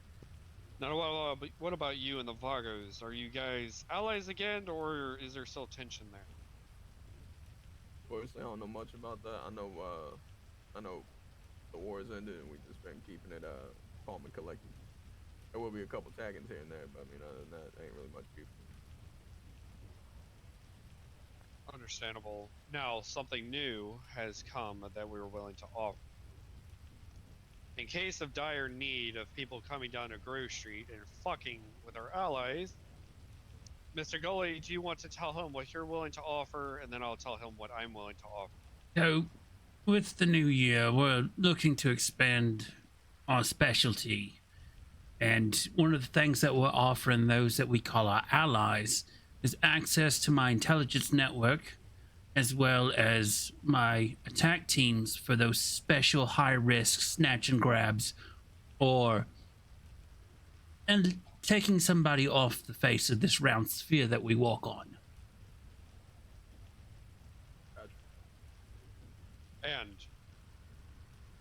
Now, what about you and the Vagos? Are you guys allies again, or is there still tension there? Personally, I don't know much about that. I know the war's ended, and we've just been keeping it calm and collected. There will be a couple taggings here and there, but I mean, other than that, ain't really much beef. Understandable. Now, something new has come that we were willing to offer. In case of dire need of people coming down to Grove Street and fucking with our allies, Mr. Gully, do you want to tell him what you're willing to offer, and then I'll tell him what I'm willing to offer? So, with the new year, we're looking to expand our specialty. And one of the things that we're offering those that we call our allies is access to my intelligence network, as well as my attack teams for those special high risk snatch and grabs, and taking somebody off the face of this round sphere that we walk on. Gotcha. And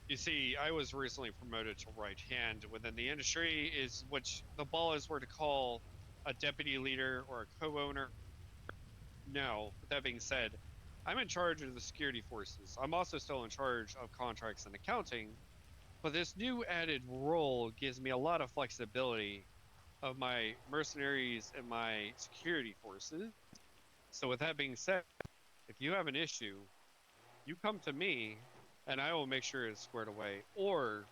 you see, I was recently promoted to right hand within the industry, is which the ballas were to call a deputy leader or a co-owner. Now, with that being said, I'm in charge of the security forces. I'm also still in charge of contracts and accounting, but this new added role gives me a lot of flexibility of my mercenaries and my security forces. So with that being said, if you have an issue, you come to me and I will make sure it's squared away. Or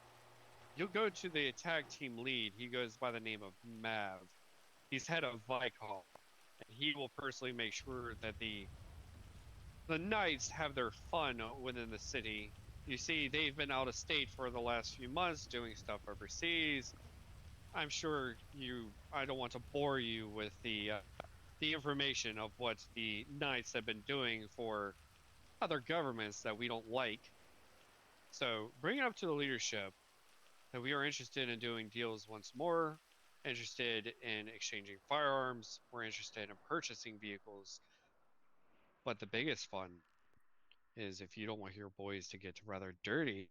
you'll go to the attack team lead. He goes by the name of Mav. He's head of Vicom, and he will personally make sure that the knights have their fun within the city. You see, they've been out of state for the last few months doing stuff overseas. I'm sure I don't want to bore you with the information of what the knights have been doing for other governments that we don't like. So bring it up to the leadership that we are interested in doing deals once more, interested in exchanging firearms, we're interested in purchasing vehicles. But the biggest fun is if you don't want your boys to get rather dirty,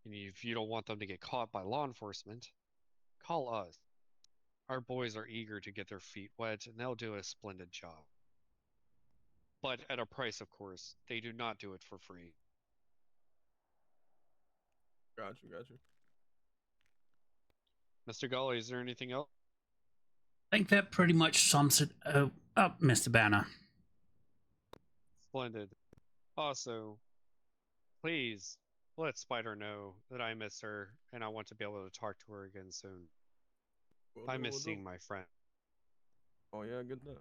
and if you don't want them to get caught by law enforcement, call us. Our boys are eager to get their feet wet, and they'll do a splendid job. But at a price, of course. They do not do it for free. Gotcha, gotcha. Mr. Gully, is there anything else? I think that pretty much sums it up, Mr. Banner. Splendid. Also, please let Spider know that I miss her and I want to be able to talk to her again soon. I miss seeing my friend. Oh yeah, good that.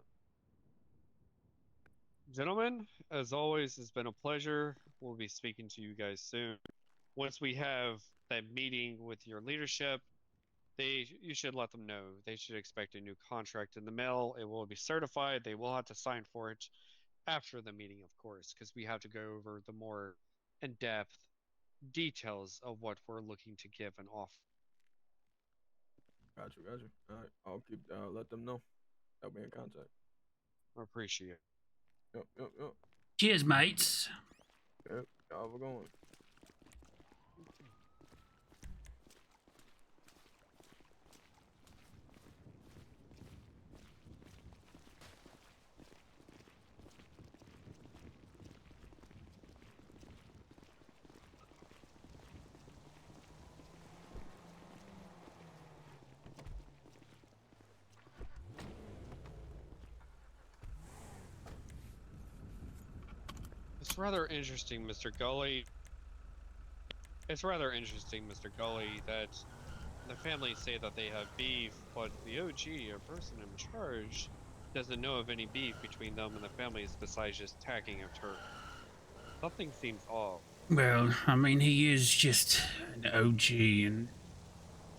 Gentlemen, as always, it's been a pleasure. We'll be speaking to you guys soon. Once we have that meeting with your leadership, you should let them know. They should expect a new contract in the mail. It will be certified. They will have to sign for it after the meeting, of course, because we have to go over the more in-depth details of what we're looking to give and offer. Got you, got you. All right, I'll keep let them know. I'll be in contact. I appreciate it. Yep, yep, yep. Cheers, mates. Yep. Y'all have a good one. It's rather interesting, Mr. Gully. It's rather interesting, Mr. Gully, that the families say that they have beef, but the OG, a person in charge, doesn't know of any beef between them and the families besides just tagging a turf. Something seems off. Well, I mean, he is just an OG, and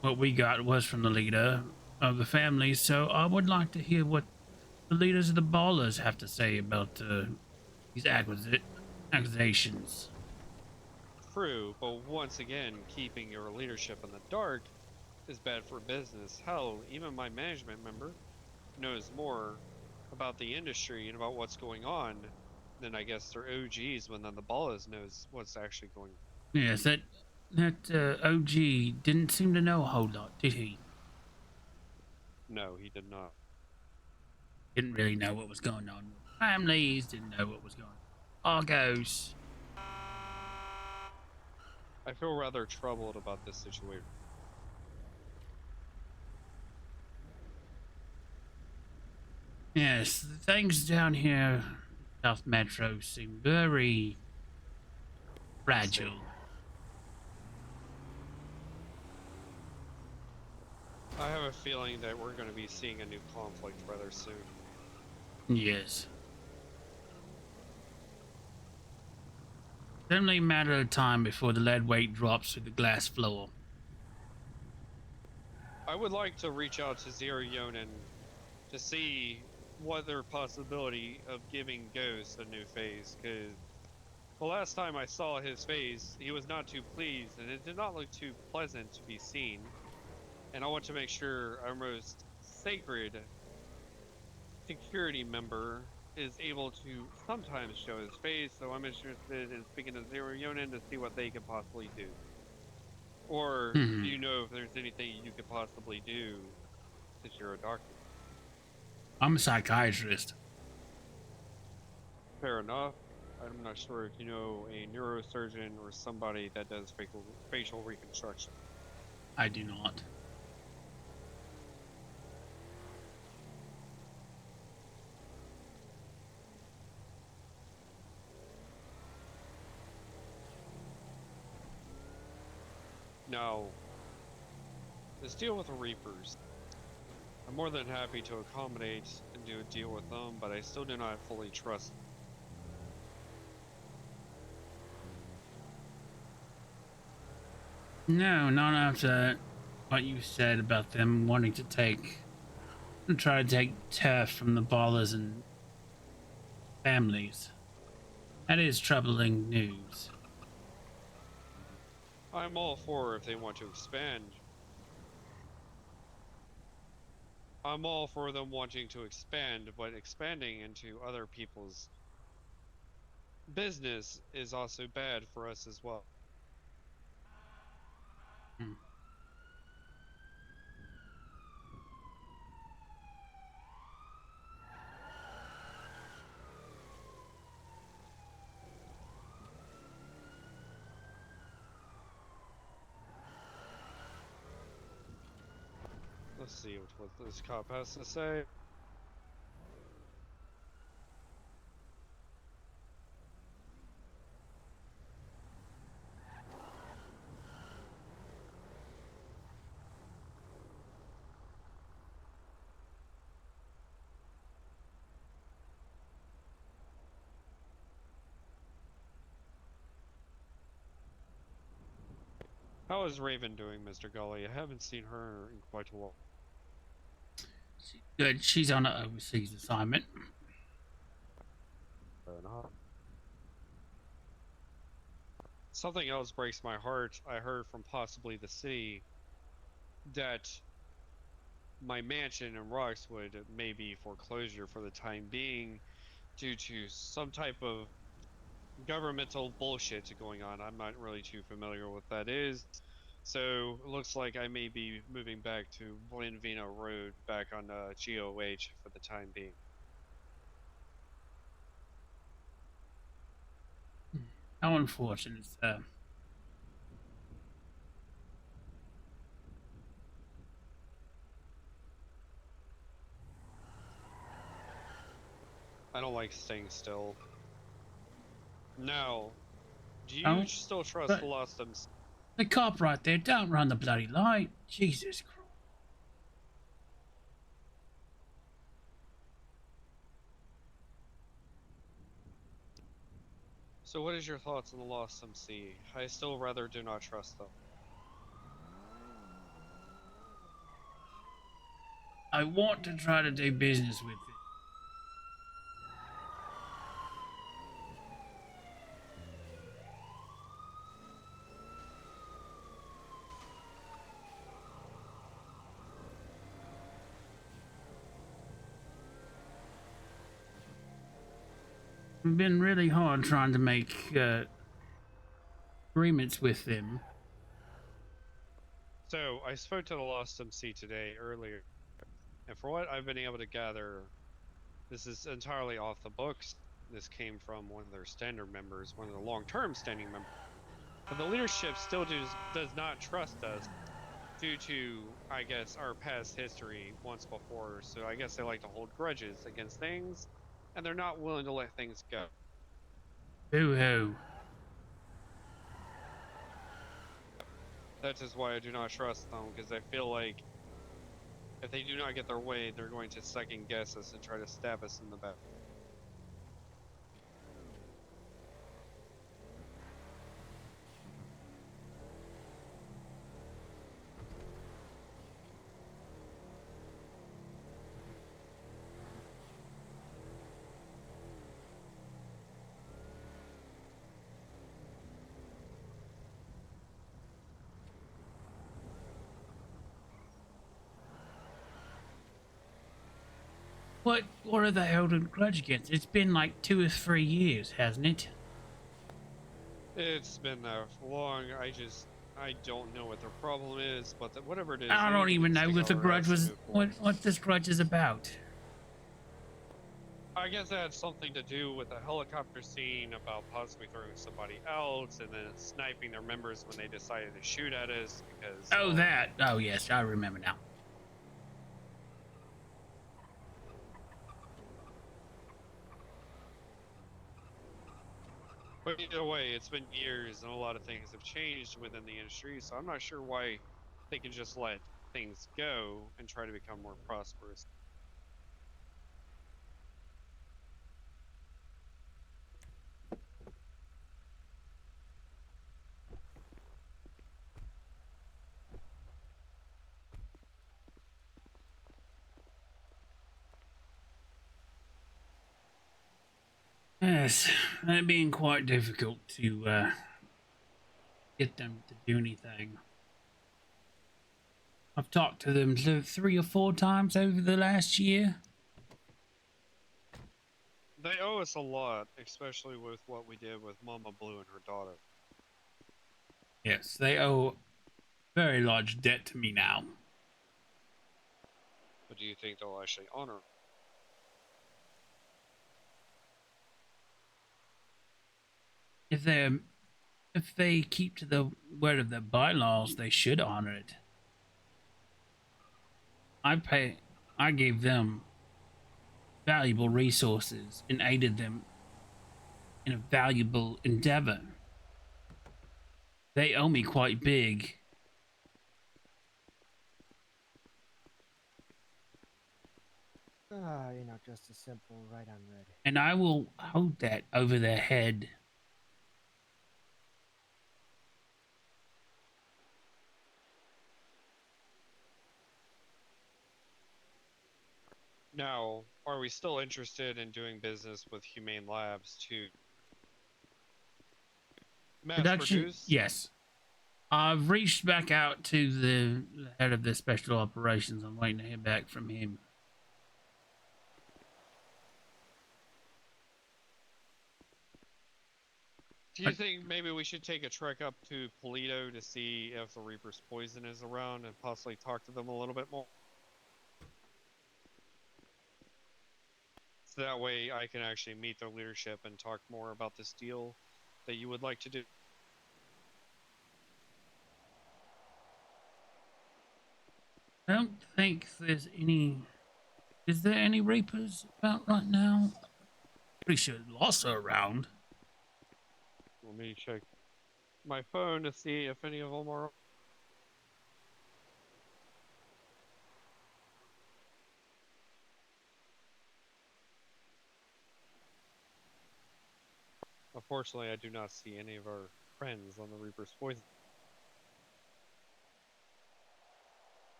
what we got was from the leader of the family, so I would like to hear what the leaders of the ballers have to say about these accusations. True, but once again, keeping your leadership in the dark is bad for business. Hell, even my management member knows more about the industry and about what's going on than I guess their OGs when then the ballers knows what's actually going on. Yes, that OG didn't seem to know a whole lot, did he? No, he did not. Didn't really know what was going on with families, didn't know what was going on with Argos. I feel rather troubled about this situation. Yes, things down here, South Metro, seem very fragile. I have a feeling that we're going to be seeing a new conflict rather soon. Yes. It's only a matter of time before the lead weight drops through the glass floor. I would like to reach out to Zero Yonin to see what their possibility of giving Ghost a new phase, because the last time I saw his face, he was not too pleased, and it did not look too pleasant to be seen. And I want to make sure our most sacred security member is able to sometimes show his face, so I'm interested in speaking to Zero Yonin to see what they could possibly do. Or do you know if there's anything you could possibly do since you're a doctor? I'm a psychiatrist. Fair enough. I'm not sure if you know a neurosurgeon or somebody that does facial reconstruction. I do not. Now, this deal with the Reapers. I'm more than happy to accommodate and do a deal with them, but I still do not fully trust them. No, not after what you said about them wanting to try to take turf from the ballers and families. That is troubling news. I'm all for if they want to expand. I'm all for them wanting to expand, but expanding into other people's business is also bad for us as well. Hmm. The Let's see what this cop has to say. How is Raven doing, Mr. Gully? I haven't seen her in quite a while. Good. She's on an overseas assignment. Fair enough. Something else breaks my heart. I heard from possibly the city that my mansion in Roxwood may be foreclosure for the time being due to some type of governmental bullshit going on. I'm not really too familiar with what that is. So it looks like I may be moving back to Blandvino Road back on GOH for the time being. How unfortunate, sir. I don't like staying still. Now, do you Oh, still trust but- the Lost MC? The cop right there, don't run the bloody light. Jesus Christ. So what is your thoughts on the Lost MC? I still rather do not trust them. I want to try to do business with it. It's been really hard trying to make agreements with them. So I spoke to the Lost MC today earlier, and for what I've been able to gather, this is entirely off the books. This came from one of their standard members, one of the long-term standing members. But the leadership still does not trust us due to, I guess, our past history once before. So I guess they like to hold grudges against things, and they're not willing to let things go. Boo-hoo. That is why I do not trust them, because I feel like if they do not get their way, they're going to second guess us and try to stab us in the back. What are they holding a grudge against? It's been like 2 or 3 years, hasn't it? It's been that long. I don't know what their problem is, but whatever it is, I they don't need to even get know what the together grudge and was. move forward. What this grudge is about. I guess that had something to do with the helicopter scene about possibly throwing somebody else and then sniping their members when they decided to shoot at us because. Oh, that. Oh, yes, I remember now. But either way, it's been years and a lot of things have changed within the industry, so I'm not sure why they can just let things go and try to become more prosperous. Yes, that being quite difficult to get them to do anything. I've talked to them 3 or 4 times over the last year. They owe us a lot, especially with what we did with Mama Blue and her daughter. Yes, they owe a very large debt to me now. But do you think they'll actually honor? If they keep to the word of their bylaws, they should honor it. I gave them valuable resources and aided them in a valuable endeavor. They owe me quite big, Ah, just a simple right on red. and I will hold that over their head. Now, are we still interested in doing business with Humane Labs to mass Production, produce? yes. I've reached back out to the head of the special operations. I'm waiting to hear back from him. Do you think maybe we should take a trek up to Polito to see if the Reaper's poison is around and possibly talk to them a little bit more? So that way I can actually meet their leadership and talk more about this deal that you would like to do. I don't think there's any. Is there any Reapers about right now? Pretty sure lots are around. Let me check my phone to see if any of them are. Unfortunately, I do not see any of our friends on the Reaper's poison.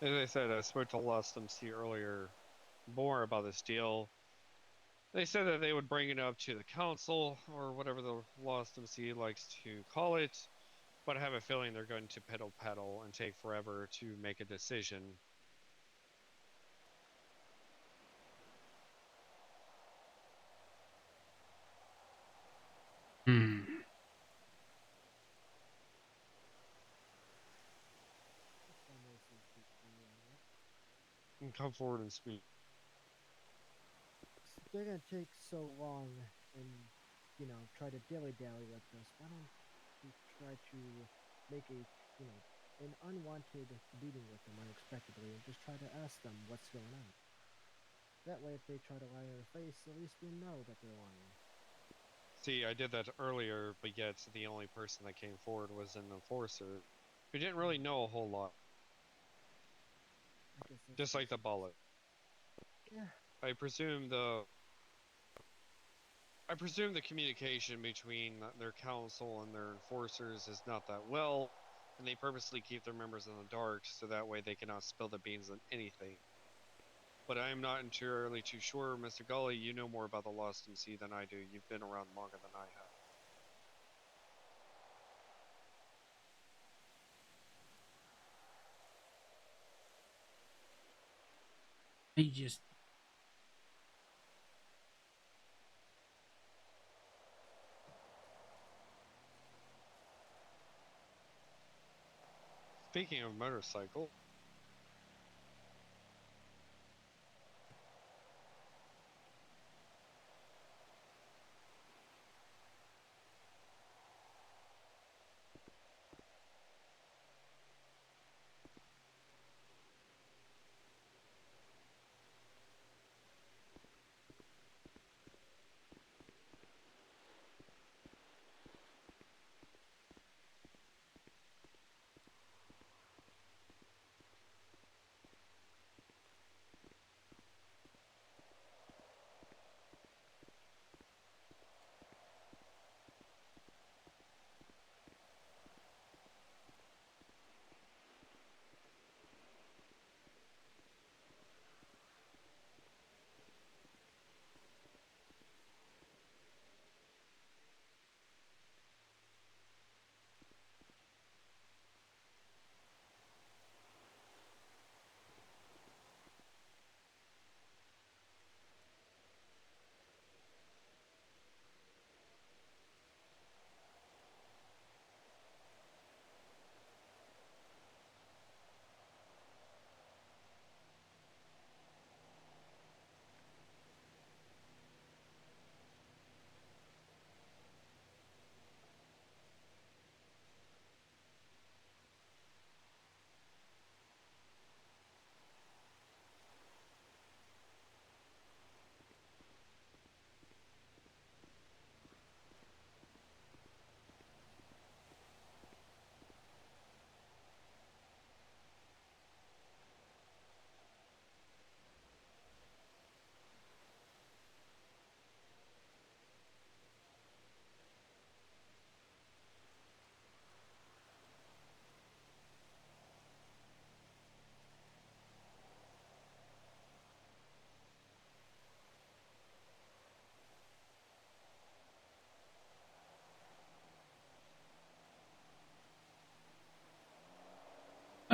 As I said, I spoke to Lost MC earlier more about this deal. They said that they would bring it up to the council, or whatever the Lost MC likes to call it, but I have a feeling they're going to pedal and take forever to make a decision. Hmm. If I may so speak for you on that. Come forward and speak. They're gonna take so long and, try to dilly-dally with this. Why don't we try to make an unwanted meeting with them unexpectedly and just try to ask them what's going on. That way, if they try to lie to their face, at least we know that they're lying. See, I did that earlier, but yet the only person that came forward was an enforcer who didn't really know a whole lot. I guess that's Just like the decent. bullet. Yeah. I presume the communication between their council and their enforcers is not that well, and they purposely keep their members in the dark so that way they cannot spill the beans on anything. But I am not entirely too sure, Mr. Gully. You know more about the Lost MC than I do. You've been around longer than I have. He just. Speaking of motorcycle,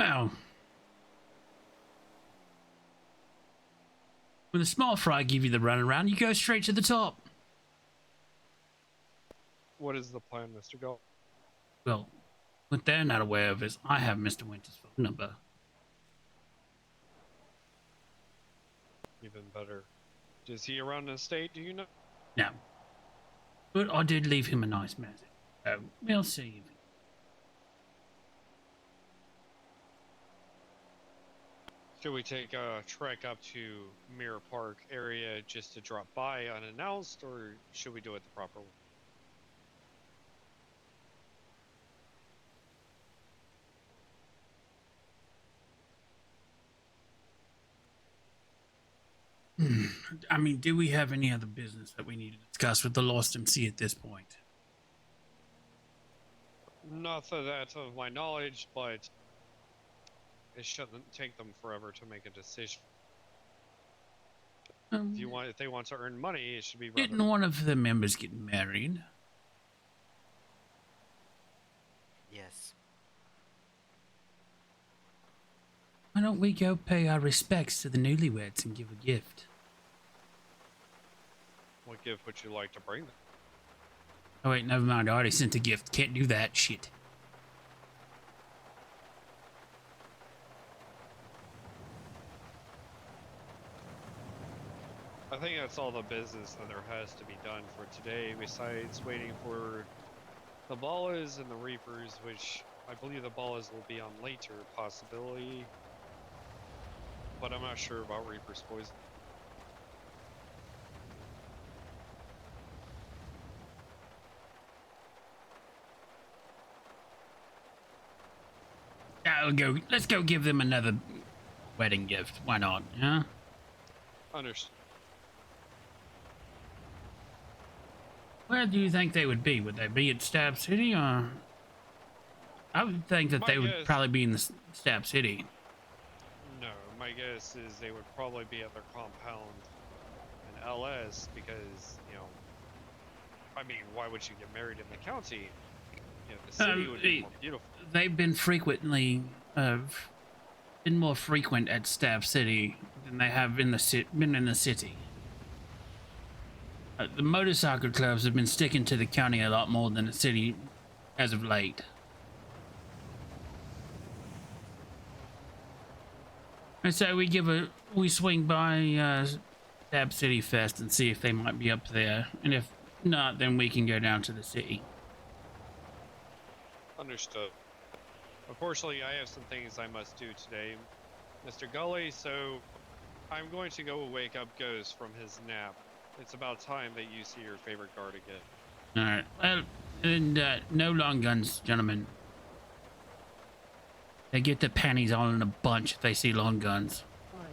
Well, when the small fry give you the runaround, you go straight to the top. What is the plan, Mr. Gull? Well, what they're not aware of is I have Mr. Winter's phone number. Even better. Is he around the state? Do you know? No. But I did leave him a nice message. We'll see. Should we take a trek up to Mirror Park area just to drop by unannounced, or should we do it the proper way? I mean, do we have any other business that we need to discuss with the Lost MC at this point? Not that of my knowledge, but it shouldn't take them forever to make a decision. If they want to earn money, it should be rather. Didn't one of the members get married? Yes. Why don't we go pay our respects to the newlyweds and give a gift? What gift would you like to bring them? Oh wait, never mind. I already sent a gift. Can't do that shit. I think that's all the business that there has to be done for today, besides waiting for the Ballas and the Reapers, which I believe the Ballas will be on later, possibility. But I'm not sure about Reaper's poison. Let's go give them another wedding gift. Why not? Huh? Understood. Where do you think they would be? Would they be at Stab City, or? I would think that My they would guess- probably be in the Stab City. No, my guess is they would probably be at their compound in LS because, I mean, why would you get married in the county? The city would be more beautiful. They've been frequently, been more frequent at Stab City than they have been in the city. The motorcycle clubs have been sticking to the county a lot more than the city as of late. And so we swing by Stab City Fest and see if they might be up there, and if not, then we can go down to the city. Understood. Unfortunately, I have some things I must do today, Mr. Gully, so I'm going to go wake up Ghost from his nap. It's about time that you see your favorite guard again. Alright, well, and no long guns, gentlemen. They get their panties all in a bunch if they see long guns. Oh yeah.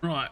Right.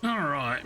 All right.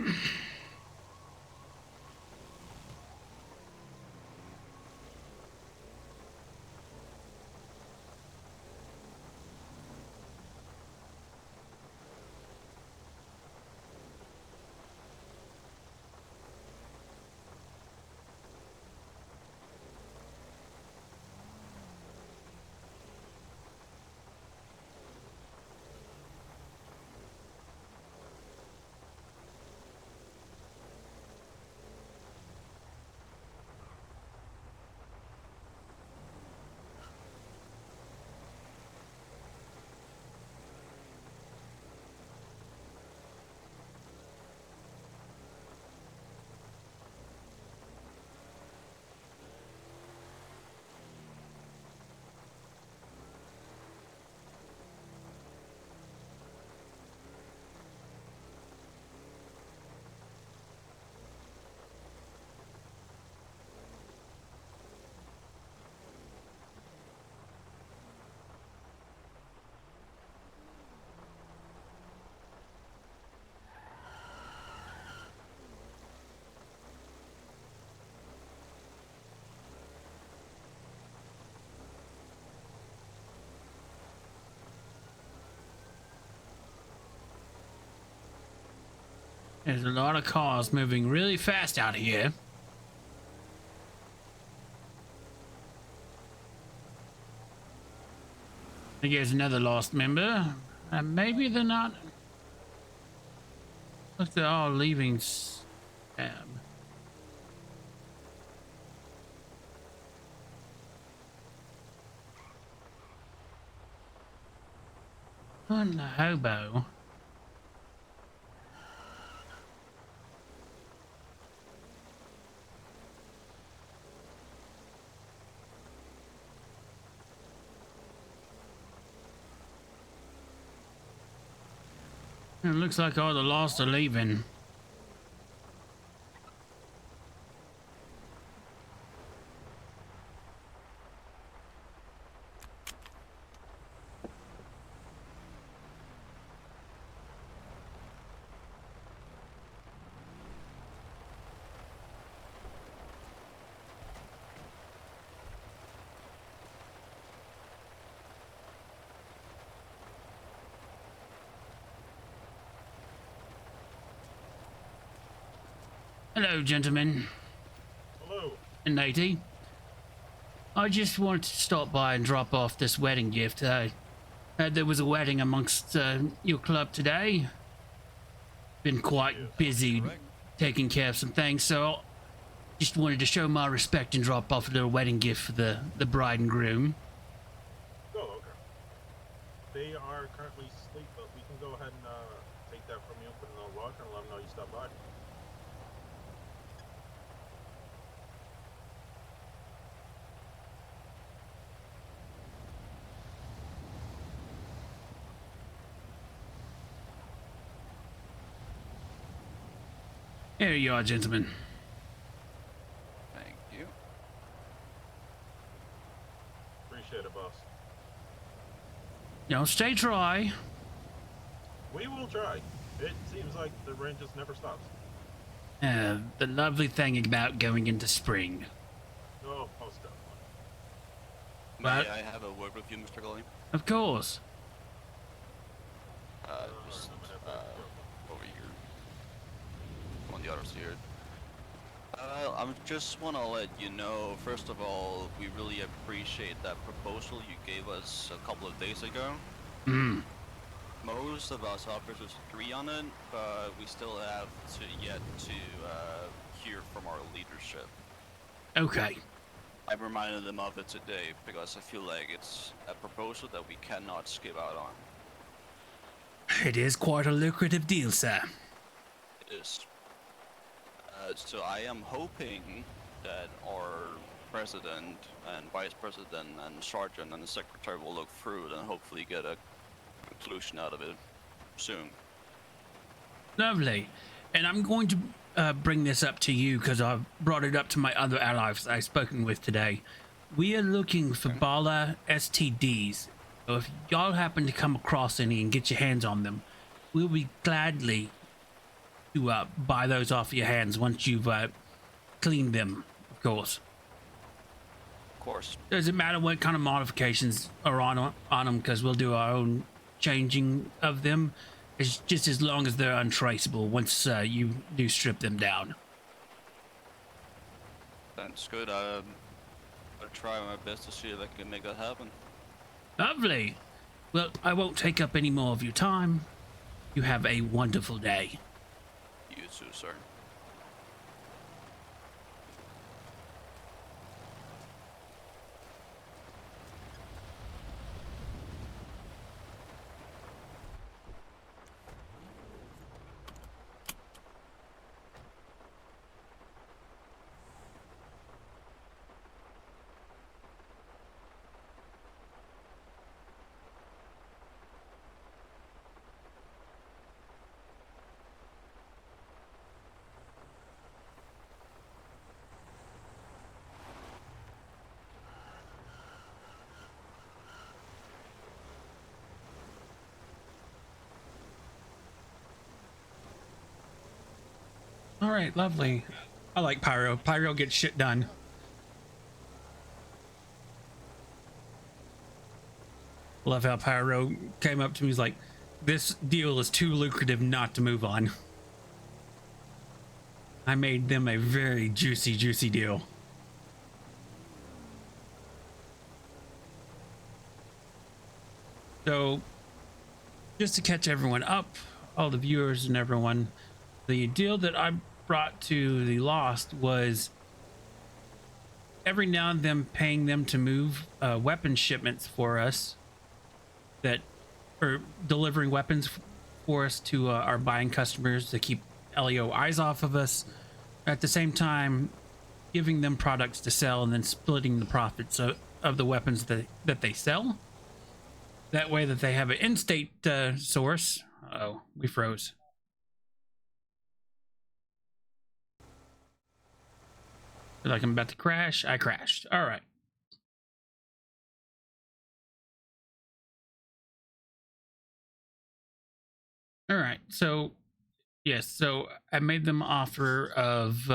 There's a lot of cars moving really fast out here. I think there's another lost member. Maybe they're not. Look, they're all leaving Stab. What the hobo? It looks like all the lost are leaving. Hello, gentlemen Hello. and lady. I just wanted to stop by and drop off this wedding gift. Heard there was a wedding amongst your club today. Been quite busy taking care of some things, so just wanted to show my respect and drop off a little wedding gift for the bride and groom. Oh, okay. They are currently asleep, but we can go ahead and take that from you, put it in the locker, and let them know you stopped by. Here you are, gentlemen. Thank you. Appreciate it, boss. You know, stay dry. We will try. It seems like the rain just never stops. The lovely thing about going into spring. Oh, most definitely. But- May I have a word with you, Mr. Gully? Of course. Just over here. On the other side. I just want to let you know, first of all, we really appreciate that proposal you gave us a couple of days ago. Hmm. Most of us officers agree on it, but we still have yet to hear from our leadership. Okay. I reminded them of it today because I feel like it's a proposal that we cannot skip out on. It is quite a lucrative deal, sir. It is. So I am hoping that our president and vice president and sergeant and the secretary will look through it and hopefully get a conclusion out of it soon. Lovely. And I'm going to bring this up to you because I've brought it up to my other allies I've spoken with today. We are looking for Bala STDs. So if y'all happen to come across any and get your hands on them, we'll be gladly to buy those off your hands once you've cleaned them, of course. Of course. Doesn't matter what kind of modifications are on them because we'll do our own changing of them. It's just as long as they're untraceable once you do strip them down. That's good. I'll try my best to see if I can make that happen. Lovely. Well, I won't take up any more of your time. You have a wonderful day. You too, sir. All right, lovely. I like Pyro. Pyro gets shit done. Love how Pyro came up to me. He's like, this deal is too lucrative not to move on. I made them a very juicy, juicy deal. So, just to catch everyone up, all the viewers and everyone, the deal that I brought to the Lost was every now and then paying them to move weapon shipments for us that are delivering weapons for us to our buying customers to keep LEO eyes off of us. At the same time, giving them products to sell and then splitting the profits of the weapons that they sell. That way that they have an in-state source. Uh-oh, we froze. Feel like I'm about to crash. I crashed. All right. All right. So, yes. So I made them offer of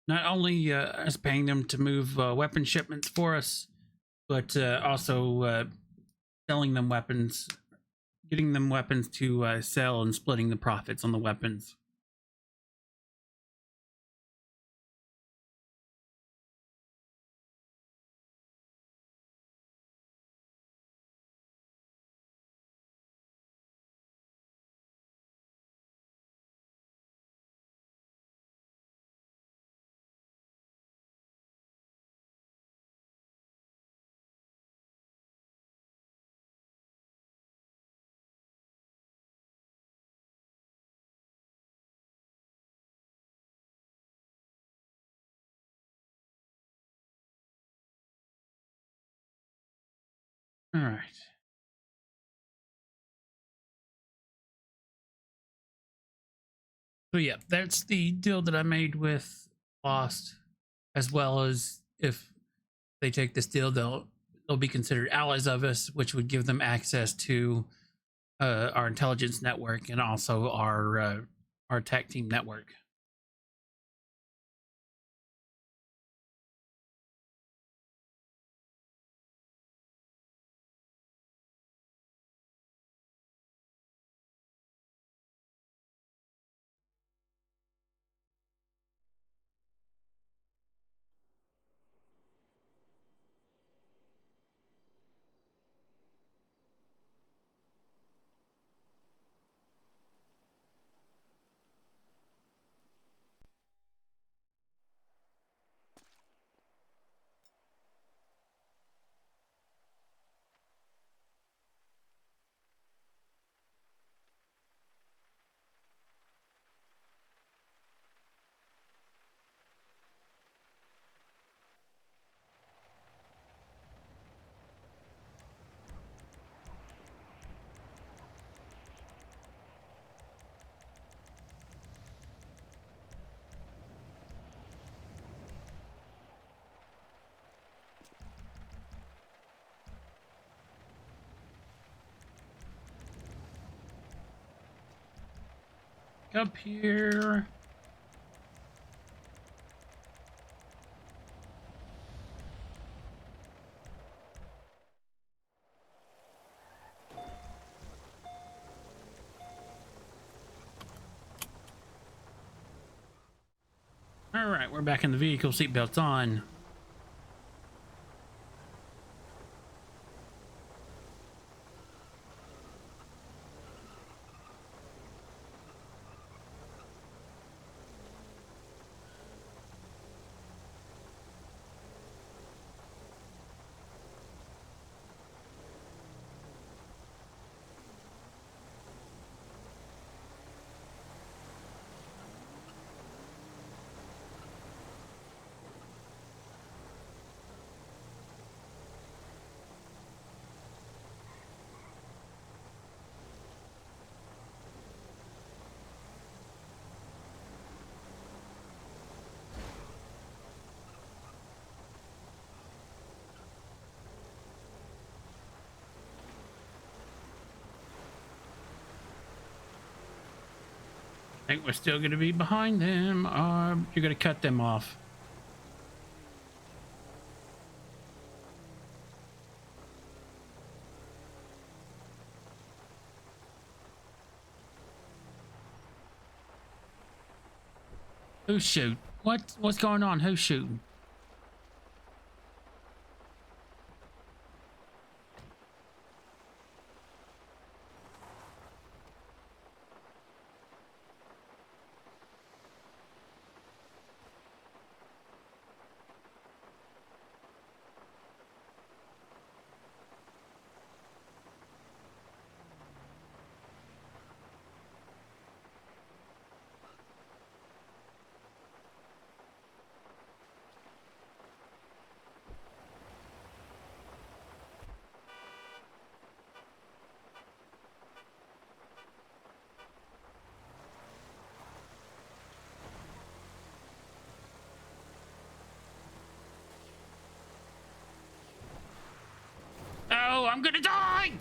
not only us paying them to move weapon shipments for us, but also selling them weapons getting them weapons to sell and splitting the profits on the weapons. All right. So yeah, that's the deal that I made with Lost, as well as if they take this deal, they'll be considered allies of us, which would give them access to our intelligence network and also our tech team network. Up here. All right, we're back in the vehicle, seatbelts on. I think we're still going to be behind them. You're going to cut them off. Who's shooting? What's going on? Who's shooting? Oh, I'm gonna die!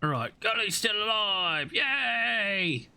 All right, Gully's still alive. Yay!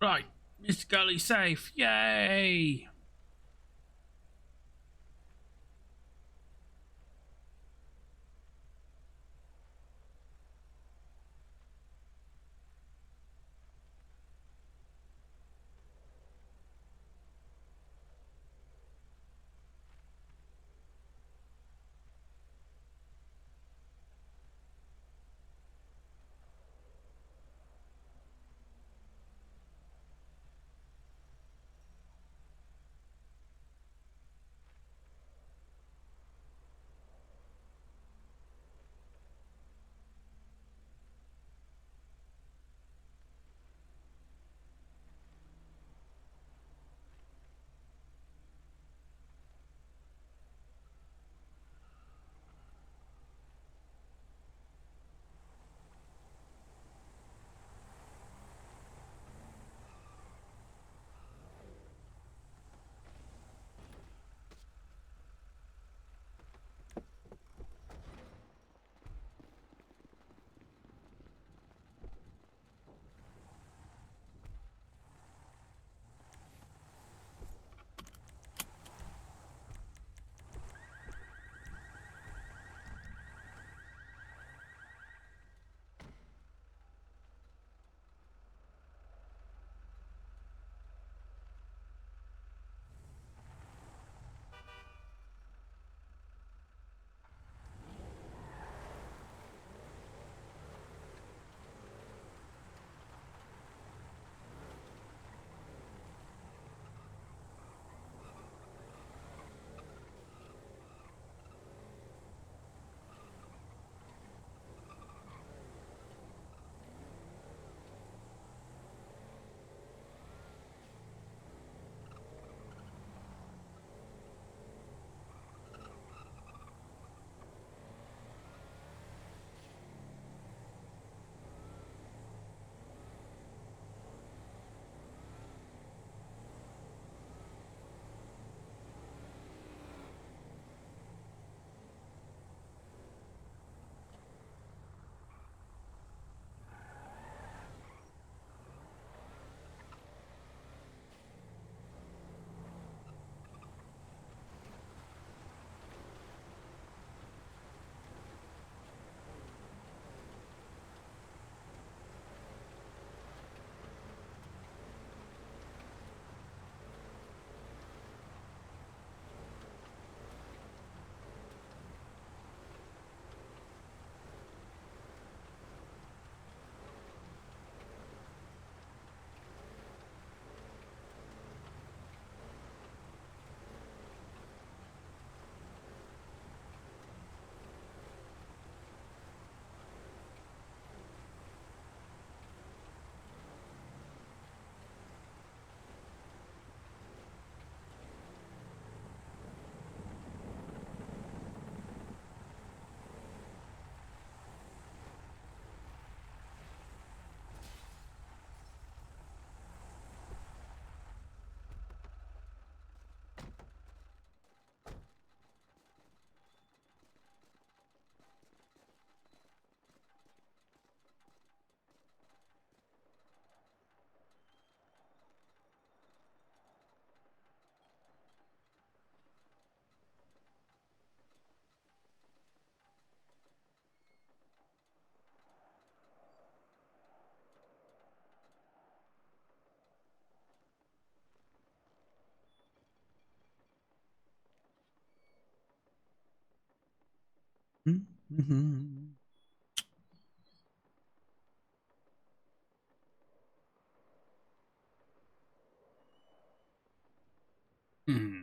Right, Miss Gully safe. Yay! Mm-hmm. Hmm.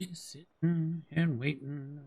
Just sitting and waiting.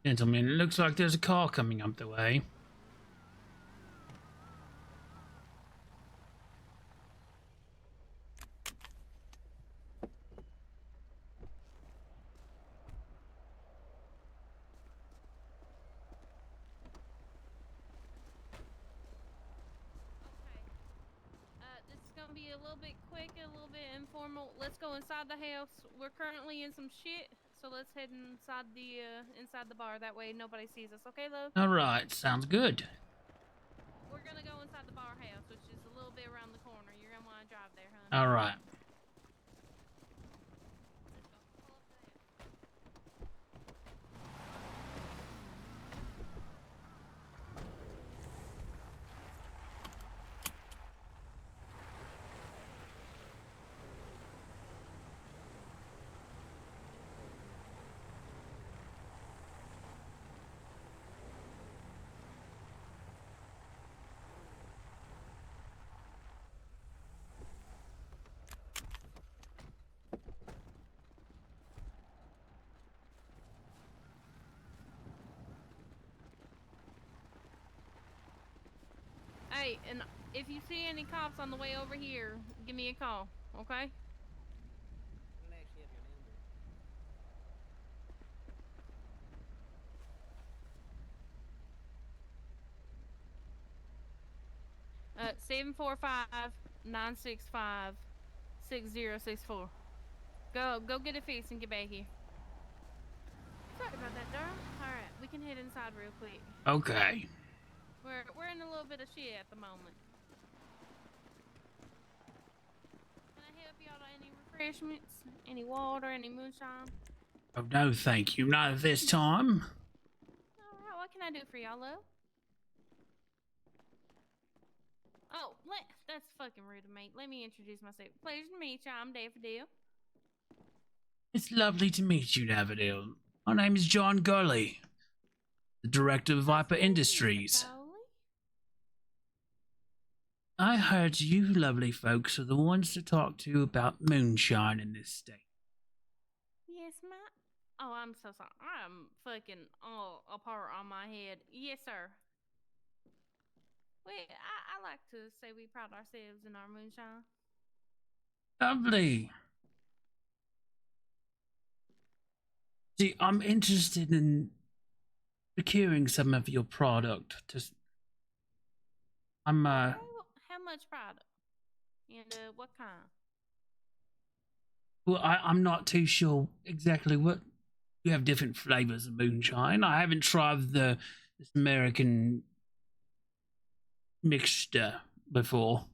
Gentlemen, it looks like there's a car coming up the way. This is gonna be a little bit quick and a little bit informal. Let's go inside the house. We're currently in some shit, so let's head inside the bar. That way nobody sees us. Okay, love? All right, sounds good. We're gonna go inside the bar house, which is a little bit around the corner. You're gonna want to drive there, honey. All right. Let's go. Pull up to the house. Hey, and if you see any cops on the way over here, give me a call, okay? I don't actually have your number. 745-965-6064. Go get a fix and get back here. Sorry about that, darling. Alright, we can head inside real quick. Okay. We're in a little bit of shit at the moment. Can I help y'all to any refreshments? Any water, any moonshine? Oh, no, thank you. Not at this time. Alright, what can I do for y'all, love? Oh, that's fucking rude of me. Let me introduce myself. Pleasure to meet you. I'm Daffodil. It's lovely to meet you, Daffodil. My name is John Gurley, the director of Viper Industries. I heard you lovely folks are the ones to talk to about moonshine in this state. Yes, ma'am. Oh, I'm so sorry. I'm fucking all apart on my head. Yes, sir. Well, I like to say we pride ourselves in our moonshine. Lovely. See, I'm interested in procuring some of your product. I'm Okay, well, how much product? And what kind? Well, I'm not too sure exactly what. You have different flavors of moonshine. I haven't tried this American mixture before.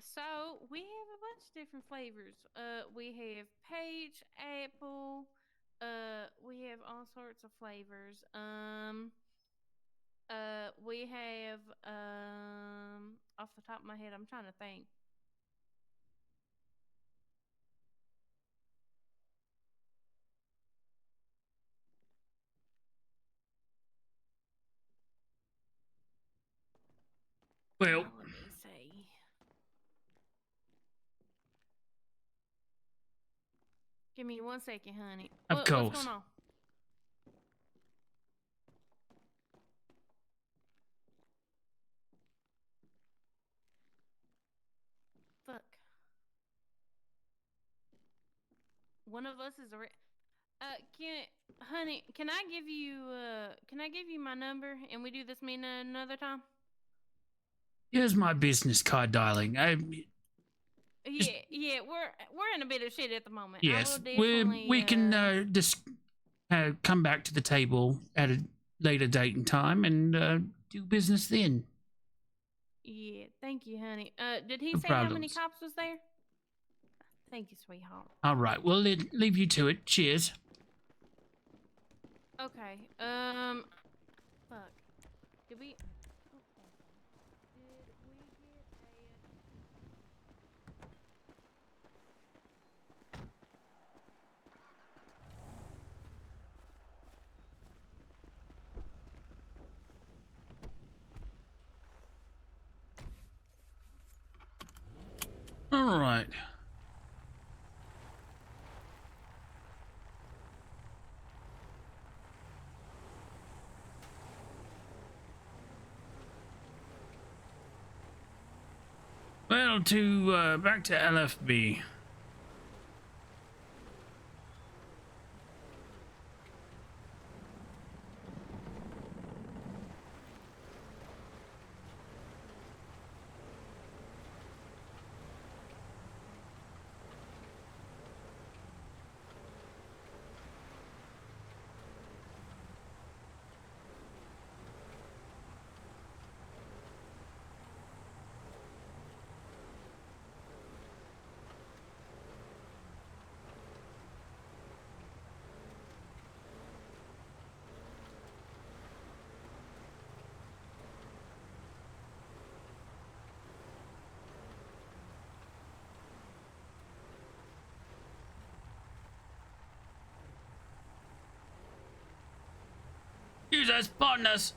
So we have a bunch of different flavors. We have peach, apple. We have all sorts of flavors. We have off the top of my head, I'm trying to think. Well, Let me see. Give me 1 second, honey. Of What's course. going on? Fuck. One of us is honey, can I give you my number and we do this meeting another time? Here's my business card, darling. Yeah, we're in a bit of shit at the moment. Yes, I will definitely, we can just come back to the table at a later date and time and do business then. Yeah, thank you, honey. Did he No say how many problems. cops was there? Thank you, sweetheart. All right, we'll leave you to it. Cheers. Okay. Fuck. Did we? Oh, did we get All right. Well, to back to LFB. Use as partners.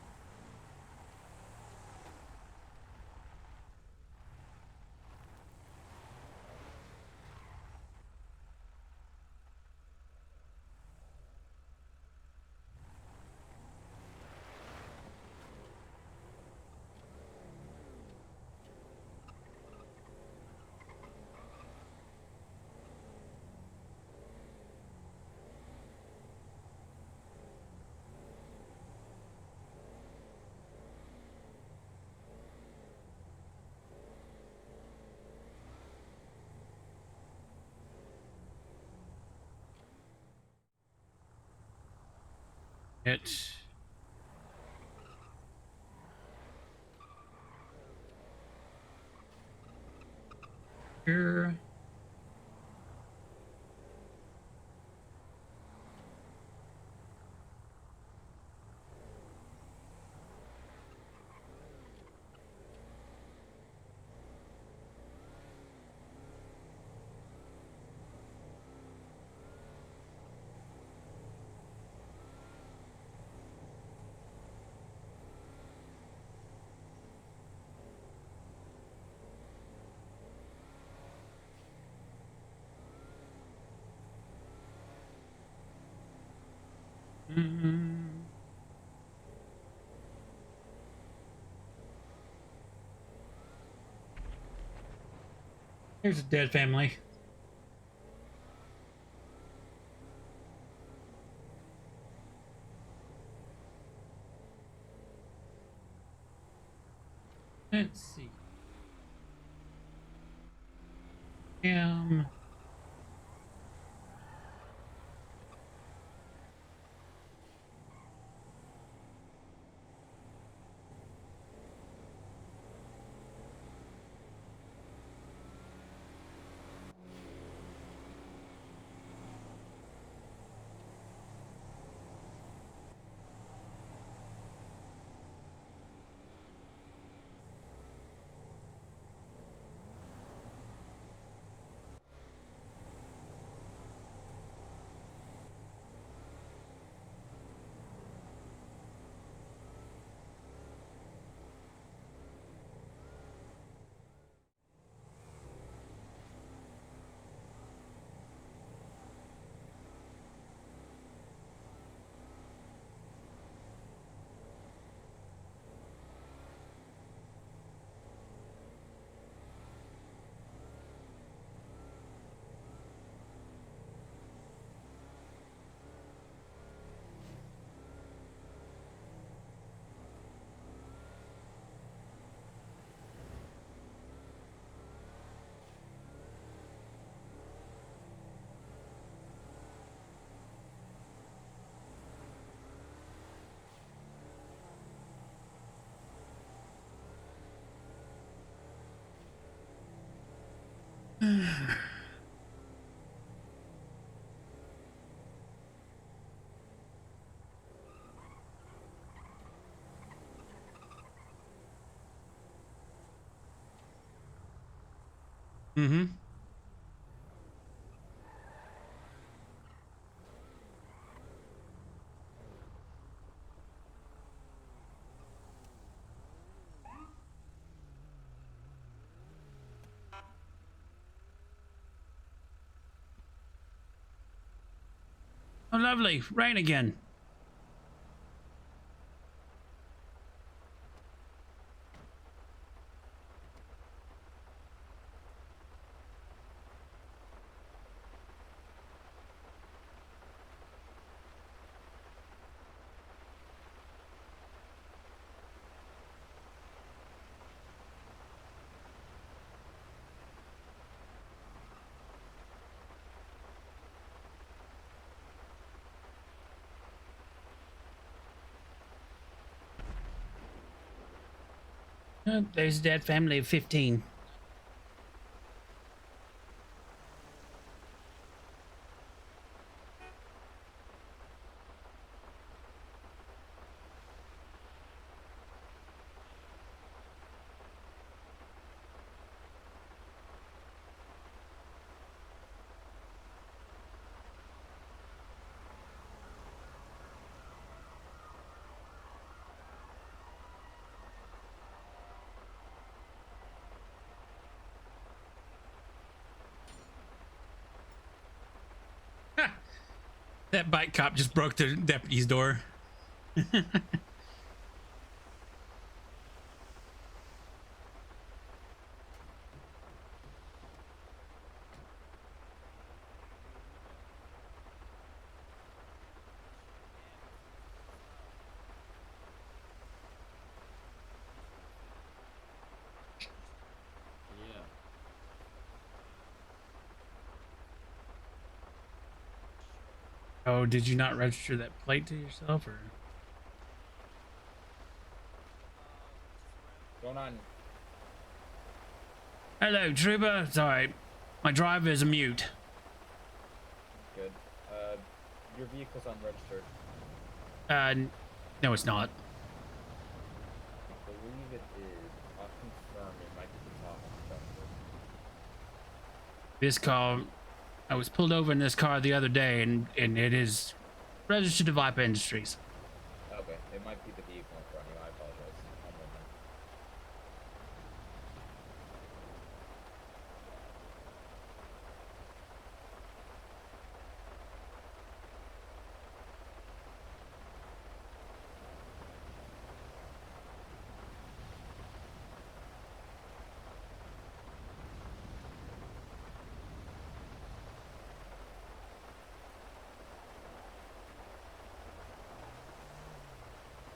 It. Here. Here's a dead family. Let's see. Mm-hmm. Oh, lovely. Rain again. There's a dead family of 15. That bike cop just broke the deputy's door. Yeah. Oh, did you not register that plate to yourself, or? Going on. Hello, trooper. Sorry, my driver is a mute. Good. Your vehicle's unregistered. No, it's not. I believe it is. I'll confirm. It might be the top instructor. This car, I was pulled over in this car the other day, and it is registered to Viper Industries. Okay, it might be the vehicle in front of you. I apologize. One moment.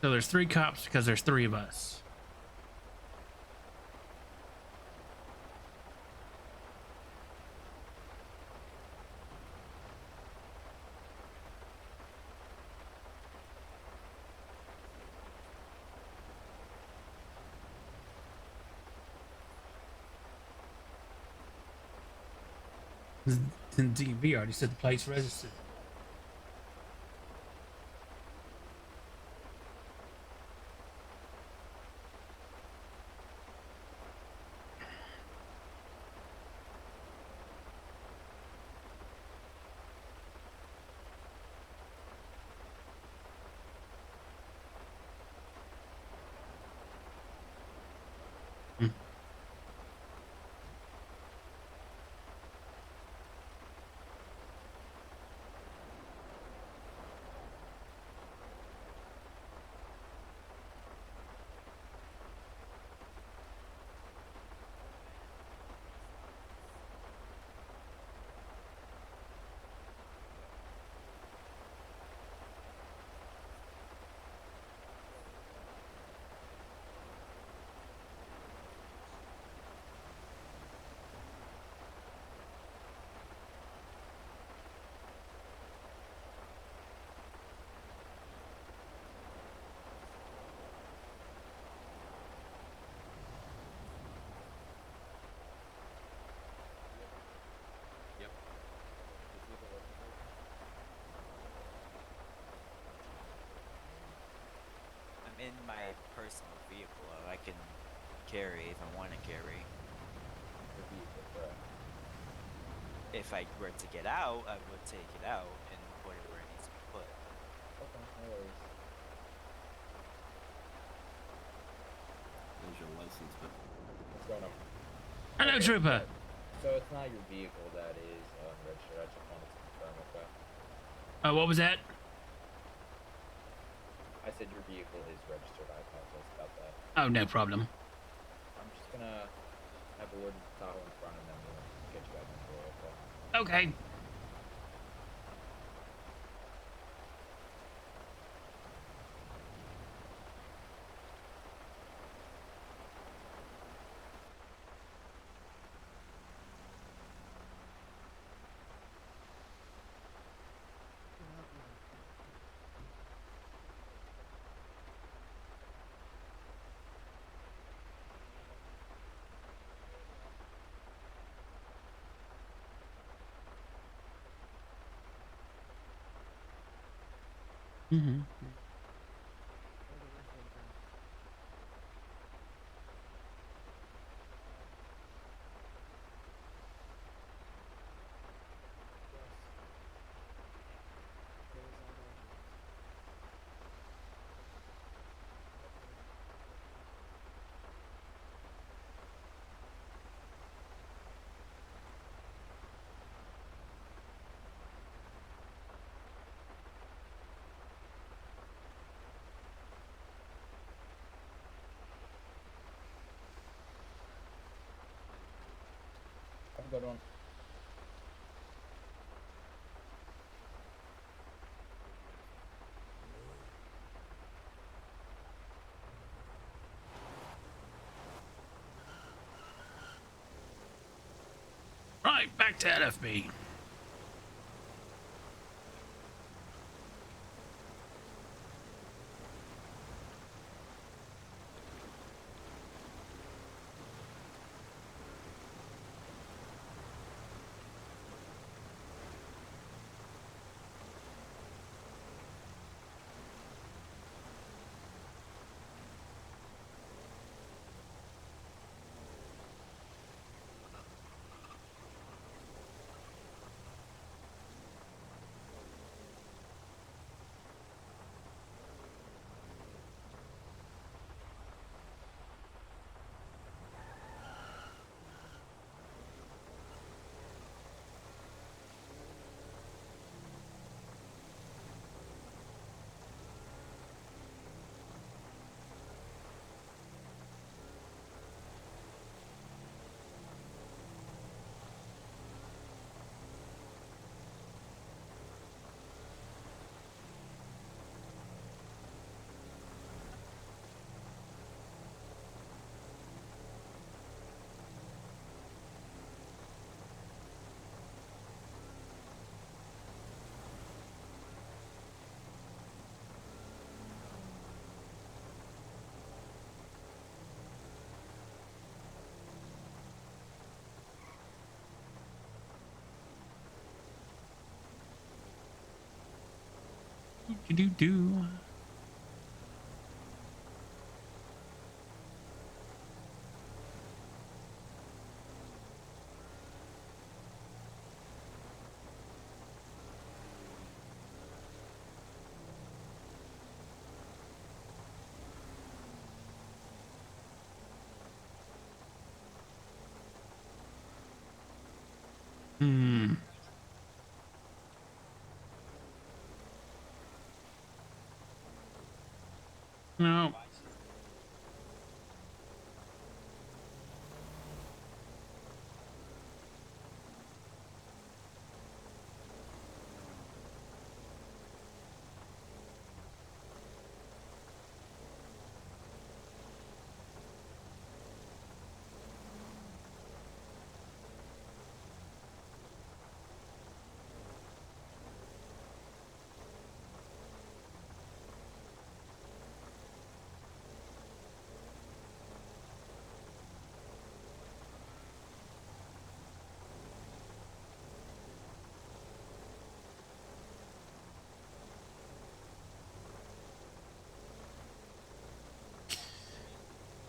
So there's 3 cops because there's 3 of us. The DV already said the plate's registered. I'm in my personal vehicle. I can carry if I want to carry. Your vehicle, correct. If I were to get out, I would take it out and put it where it needs to be put. Okay, no worries. There's your license, but What's going on? Hello, Okay, trooper. So it's not your vehicle that is unregistered. I just wanted to confirm, okay? What was that? I said your vehicle is registered. I apologize about that. Oh, no problem. I'm just gonna have a word with Tahoe in front, and then we'll get you back in the door, okay? Okay. Mm-hmm. Or the rest of the time. Yes. It is all those ones. Have a good one. Right, back to LFB. Do. Hmm. No.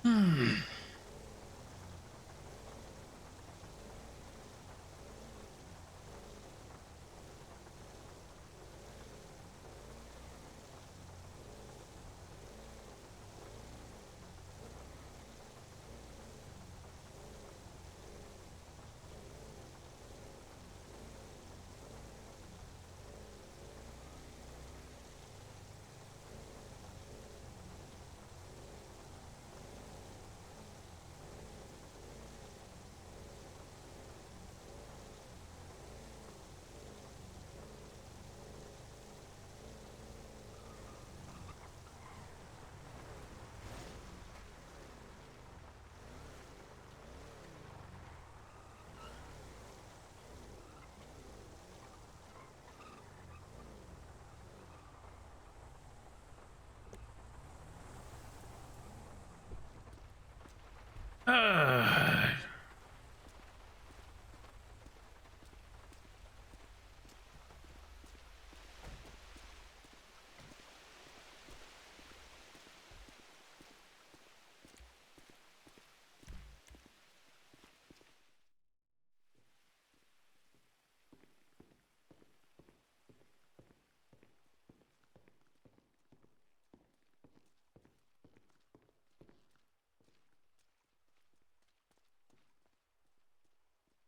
Hmm.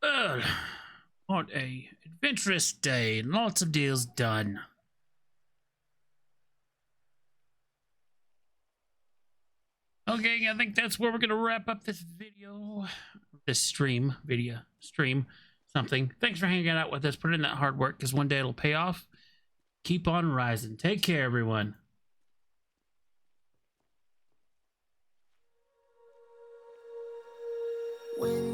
Well, what a adventurous day and lots of deals done. Okay, I think that's where we're gonna wrap up this video, this stream, something. Thanks for hanging out with us. Put in that hard work because one day it'll pay off. Keep on rising. Take care, everyone. When